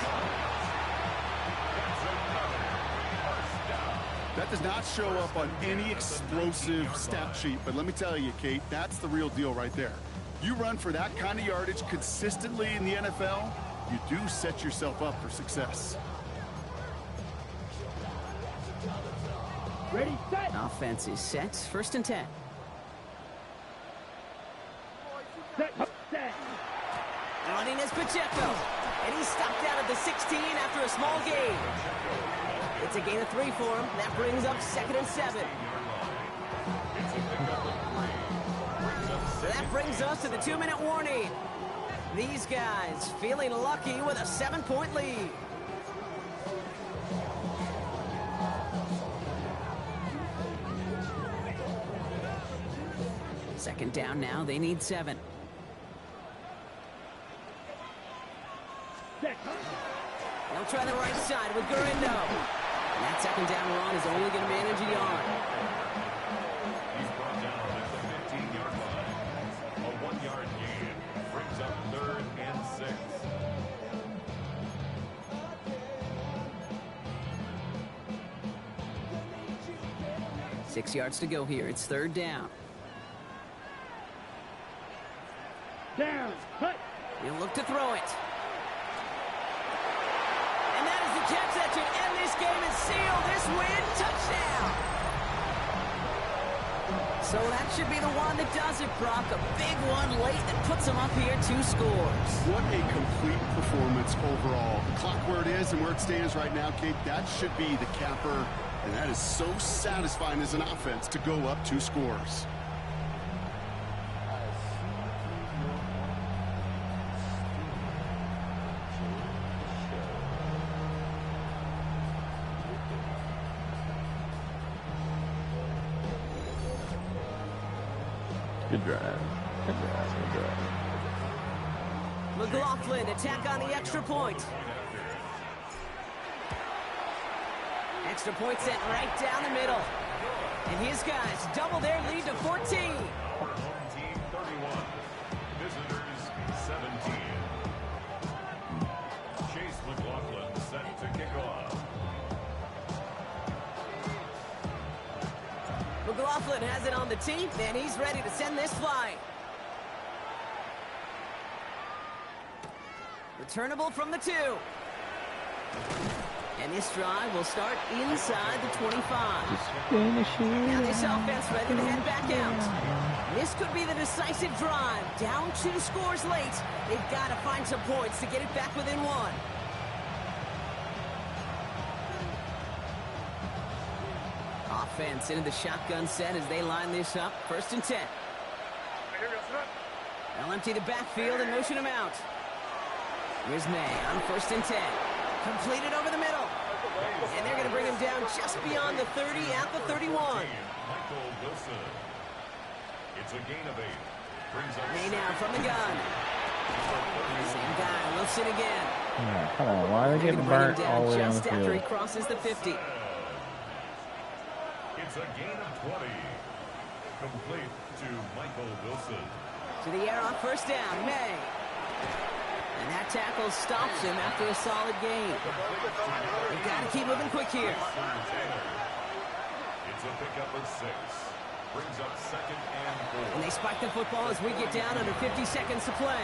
S3: That does not show up on any explosive stat sheet, but let me tell you, Kate, that's the real deal right there. You run for that kind of yardage consistently in the NFL, you do set yourself up for success.
S4: Ready, set.
S2: Offense is set. 1st and 10.
S4: Set, set.
S2: Running is Pacheco. And he's stopped out at the 16 after a small gain. It's a gain of 3 for him. That brings up 2nd and 7. So that brings us to the 2-minute warning. These guys feeling lucky with a 7-point lead. Second down now. They need 7.
S4: Set.
S2: They'll try the right side with Gurindo. And that 2nd down run is only going to manage a yard.
S5: He's brought down at the 15-yard line. A 1-yard gain brings up 3rd and 6.
S2: 6 yards to go here. It's 3rd down.
S4: Down, cut.
S2: He'll look to throw it. And that is the catch that should end this game and seal this win. Touchdown! So that should be the one that does it, Brock. A big one late that puts them up here 2 scores.
S3: What a complete performance overall. The clock where it is and where it stands right now, Kate, that should be the capper. And that is so satisfying as an offense to go up 2 scores.
S1: Good drive. Good drive. Good drive.
S2: McLaughlin attack on the extra point. Extra point sent right down the middle. And his guys double their lead to 14.
S5: Home team 31. Visitors 17. Chase McLaughlin set to kick off.
S2: McLaughlin has it on the tee, and he's ready to send this flying. Returnable from the 2. And this drive will start inside the 25.
S1: Just finish it.
S2: Now this offense ready to head back out. This could be the decisive drive. Down 2 scores late. They've got to find some points to get it back within 1. Offense into the shotgun set as they line this up. 1st and 10. They'll empty the backfield and motion him out. Here's May on 1st and 10. Completed over the middle. And they're going to bring him down just beyond the 30 at the 31.
S5: Michael Wilson. It's a gain of 8. Brings up
S2: May now from the gun. Same guy, Wilson again.
S1: Yeah, come on, why are they getting burnt all the way down the
S2: just after he
S1: field?
S2: crosses the 50.
S5: It's a gain of 20. Complete to Michael Wilson.
S2: To the air on 1st down, May. And that tackle stops him after a solid gain. They've got to keep moving quick here.
S5: It's a pickup of 6. Brings up 2nd and 4.
S2: And they spike the football as we get down under 50 seconds to play.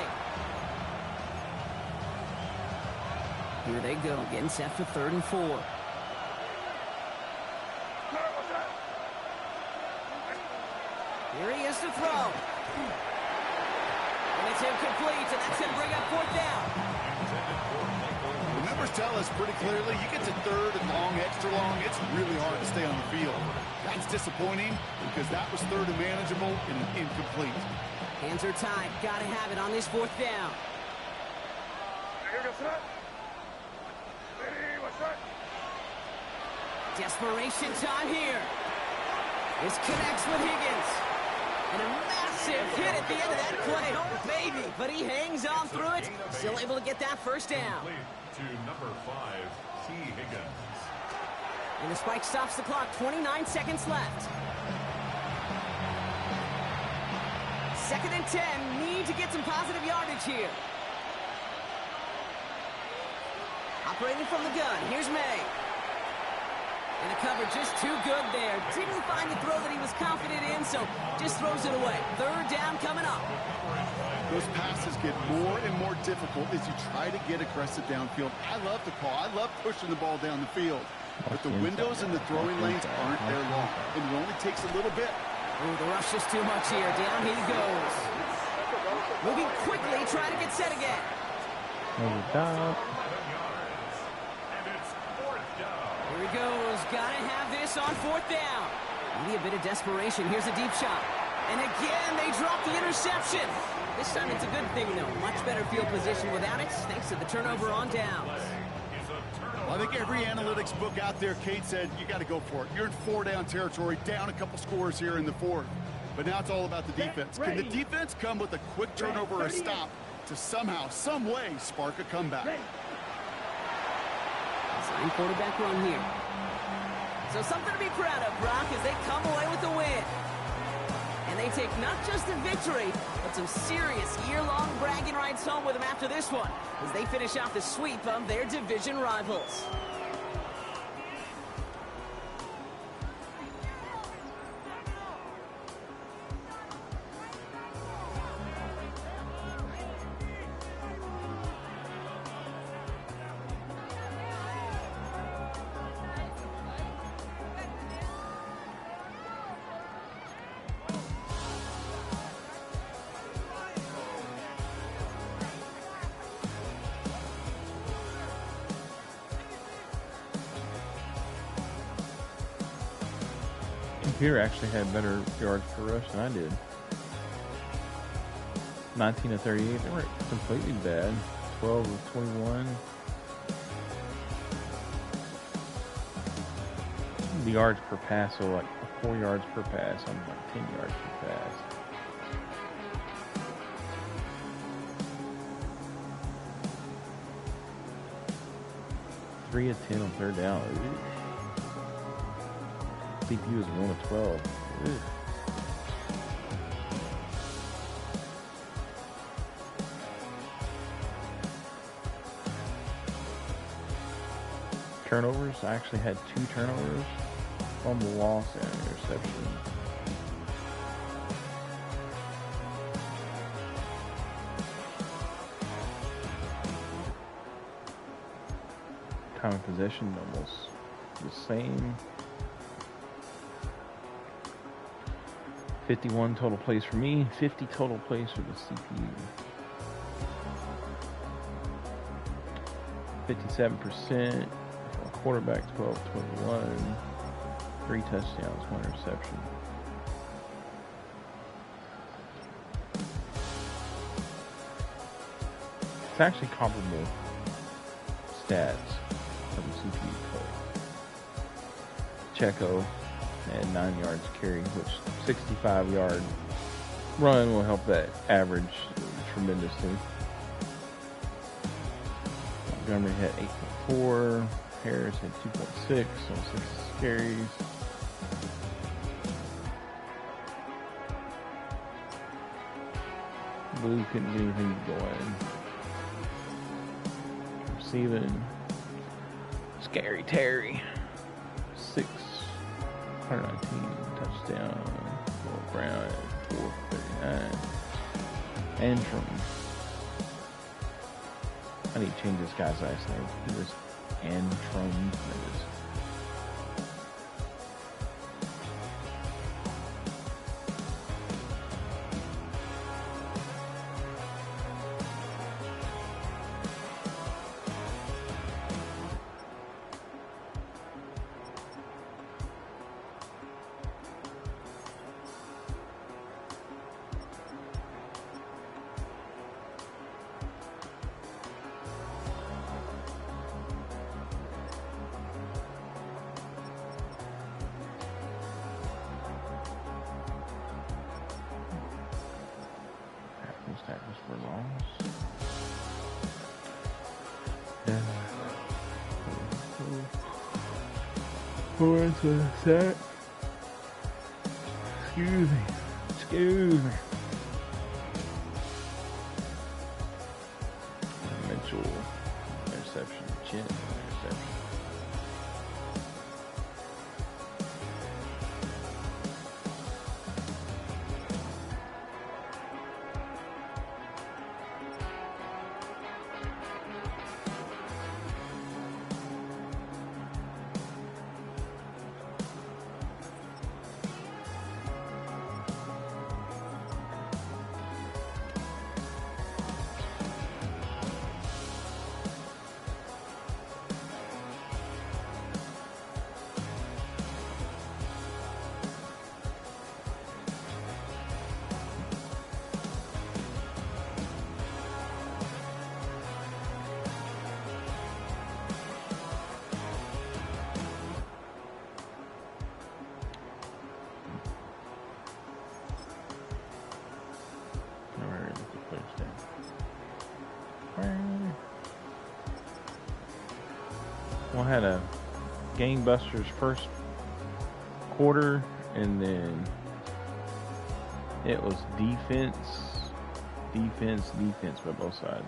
S2: Here they go, getting set for 3rd and 4. Here he is to throw. And it's incomplete, and that's going to bring up 4th down.
S3: The numbers tell us pretty clearly, you get to 3rd and long, extra long, it's really hard to stay on the field. That's disappointing because that was 3rd and manageable and incomplete.
S2: Hands are tied. Got to have it on this 4th down. Desperation time here. This connects with Higgins. And a massive hit at the end of that play. Oh, baby. But he hangs on through it. Still able to get that 1st down.
S5: To number 5, T. Higgins.
S2: And the spike stops the clock. 29 seconds left. 2nd and 10. Need to get some positive yardage here. Operating from the gun. Here's May. And the cover just too good there. Didn't find the throw that he was confident in, so just throws it away. 3rd down coming up.
S3: Those passes get more and more difficult as you try to get aggressive downfield. I love the call. I love pushing the ball down the field. But the windows in the throwing lanes aren't there long. And it only takes a little bit.
S2: Ooh, the rush is too much here. Down he goes. Moving quickly, trying to get set again. Here he goes. Gotta have this on 4th down. Maybe a bit of desperation. Here's a deep shot. And again, they drop the interception. This time it's a good thing, though. Much better field position without it, thanks to the turnover on downs.
S3: I think every analytics book out there, Kate said, you got to go for it. You're in 4-down territory, down a couple scores here in the 4th. But now it's all about the defense. Can the defense come with a quick turnover or a stop to somehow, some way, spark a comeback?
S2: Sign quarterback run here. So something to be proud of, Brock, as they come away with the win. And they take not just a victory, but some serious year-long bragging rights home with them after this one, as they finish off the sweep of their division rivals.
S1: Computer actually had better yards per rush than I did. 19 of 38. They weren't completely bad. 12 of 21. The yards per pass, so like 4 yards per pass. I'm like 10 yards per pass. Three of 10 on 3rd down. Ooh. CPU is 1 of 12. Ugh. Turnovers. I actually had 2 turnovers. Fumble loss and interception. Time of possession almost the same. 51 total plays for me, 50 total plays for the CPU. 57% for quarterback, 12-21. 3 touchdowns, 1 interception. It's actually comparable stats for the CPU play. Checo and 9 yards carry, which 65-yard run will help that average tremendously. Montgomery had 8.4. Harris had 2.6 on 6 carries. Blue couldn't get anything going. Receiving. Scary Terry. 6. 119 touchdown. Brown at 439. And from I need to change this guy's last name. He was Antron. Tackles for loss. What's a sack? Excuse me. Excuse me. Mitchell. Interception. Chin. Interception. Well, I had a gangbusters first quarter, and then it was defense by both sides.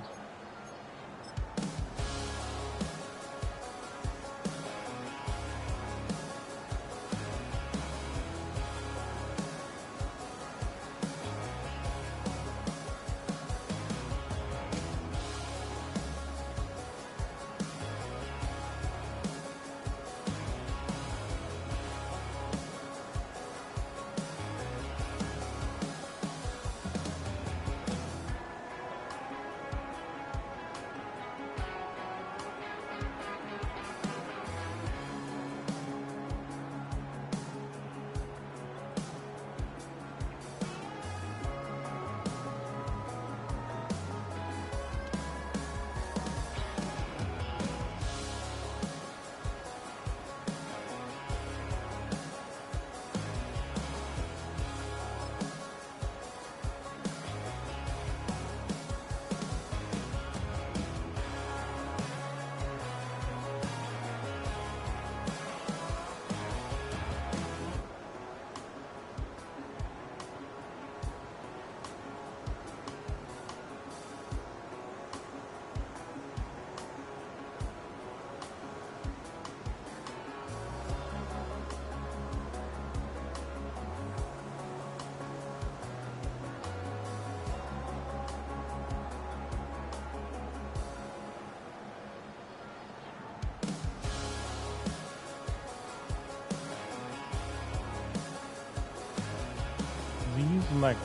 S1: Using like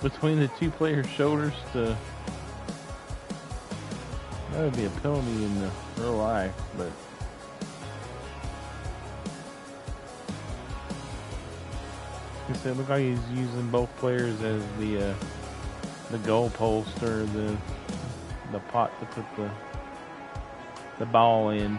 S1: between the two players' shoulders to, that would be a penalty in the real life, but it looked like he's using both players as the goal post or the pot to put the ball in.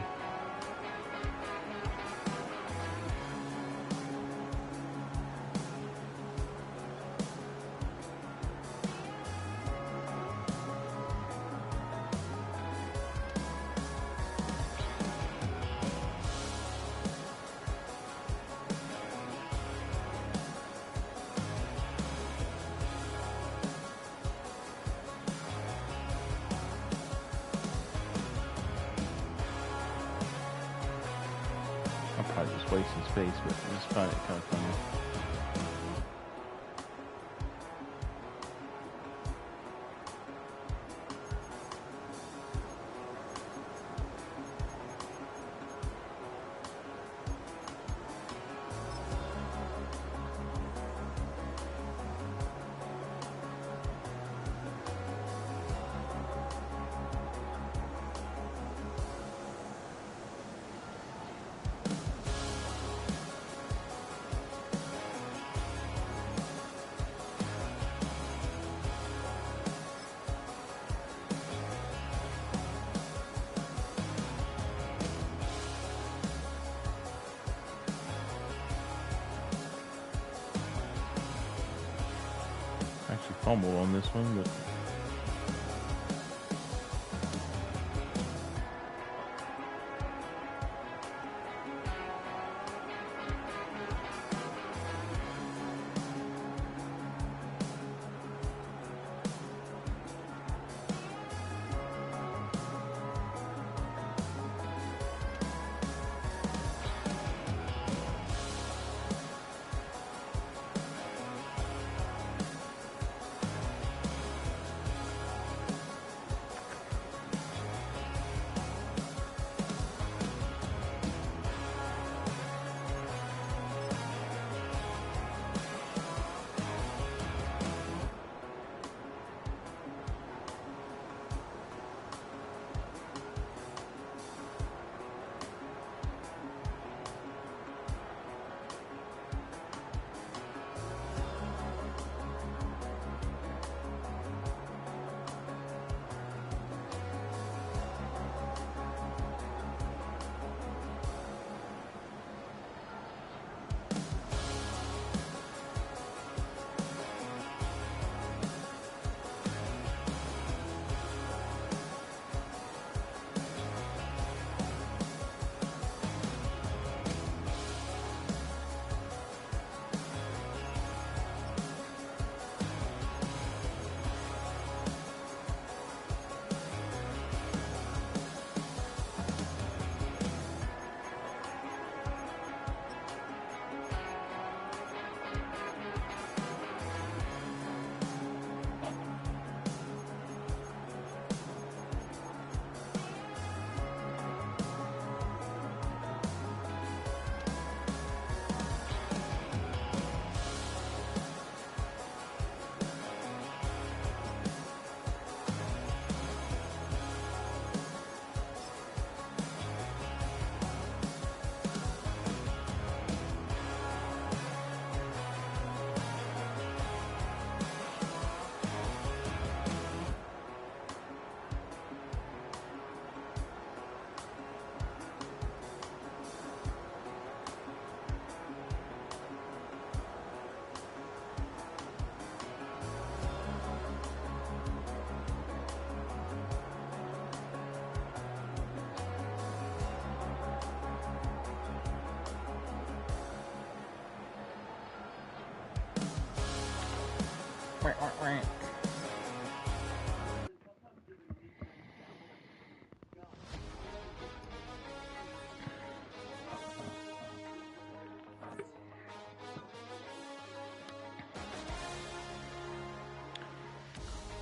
S1: Just wasting space, but I just find it kind of funny. actually fumbled on this one, but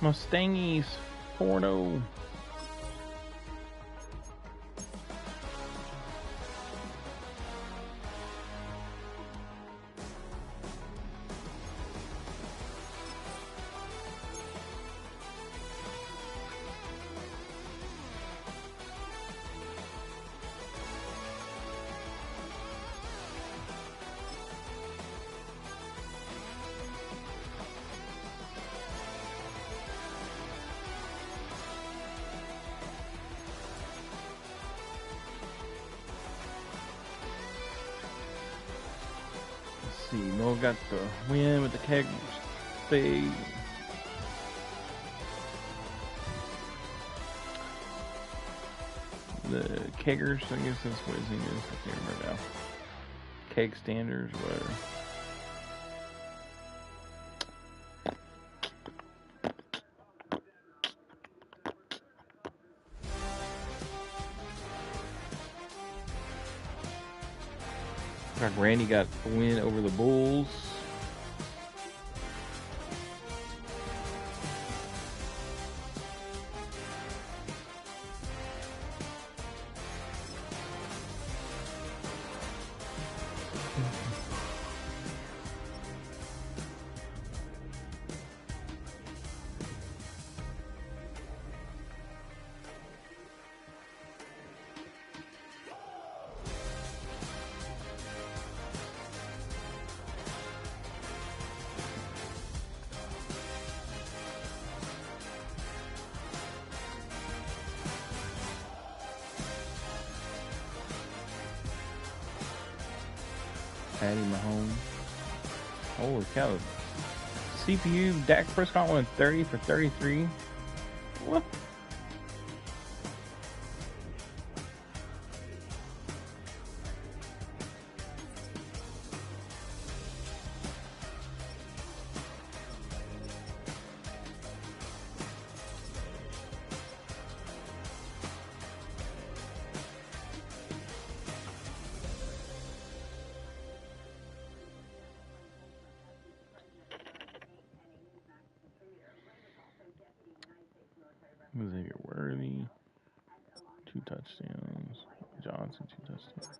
S1: Mustangies 4-0. Noah got the win with the keg spade. The keggers, I guess that's what his name is. I can't remember now. Keg standers, whatever. Randy got the win over the Bulls. Patty Mahomes. Holy cow. CPU, Dak Prescott went 30 for 33. What? Xavier Worthy, 2 touchdowns. Johnson, 2 touchdowns.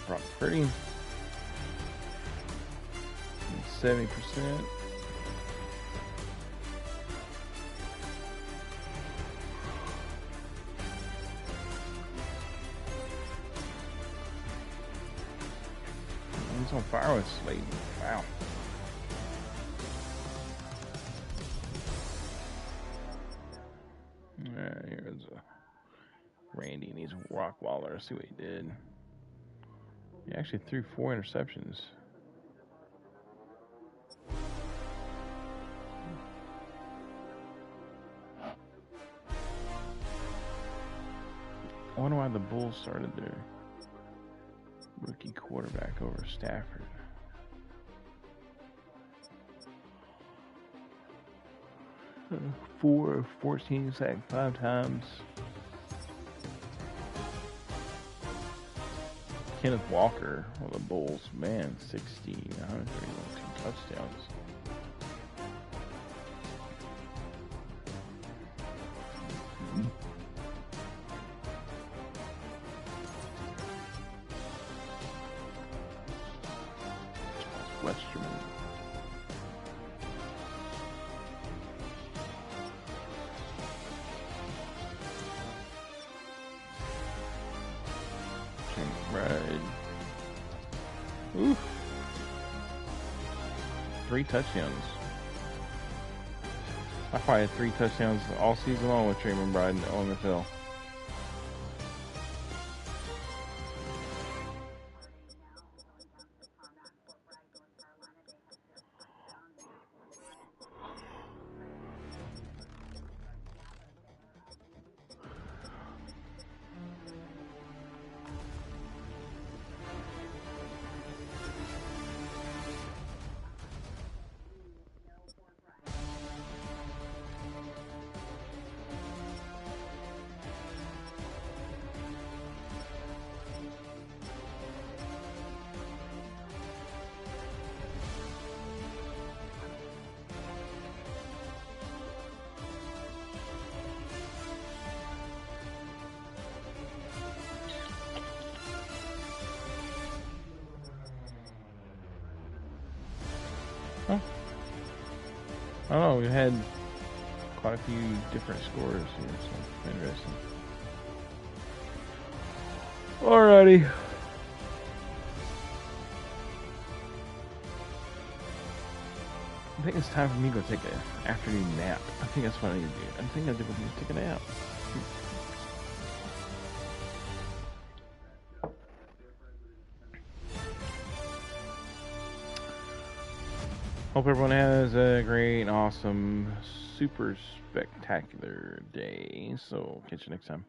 S1: Brock Purdy, 70%. He's on fire with Slayton. Wow. Here's Randy needs Rockwaller. See what he did. He actually threw 4 interceptions. I wonder why the Bulls started their rookie quarterback over Stafford. 4 of 14, sacked 5 times. Kenneth Walker on the Bulls, man, 60, 131, 2 touchdowns. Westerman. Right. Ooh. 3 touchdowns. I probably had 3 touchdowns all season long with Trey McBride in the OMFL. Huh? I don't know, we had quite a few different scores here, so interesting. Alrighty. I think it's time for me to go take an afternoon nap. I think that's what I need to do. I think I need to take a nap. Hope everyone has a great, awesome, super spectacular day. So, catch you next time.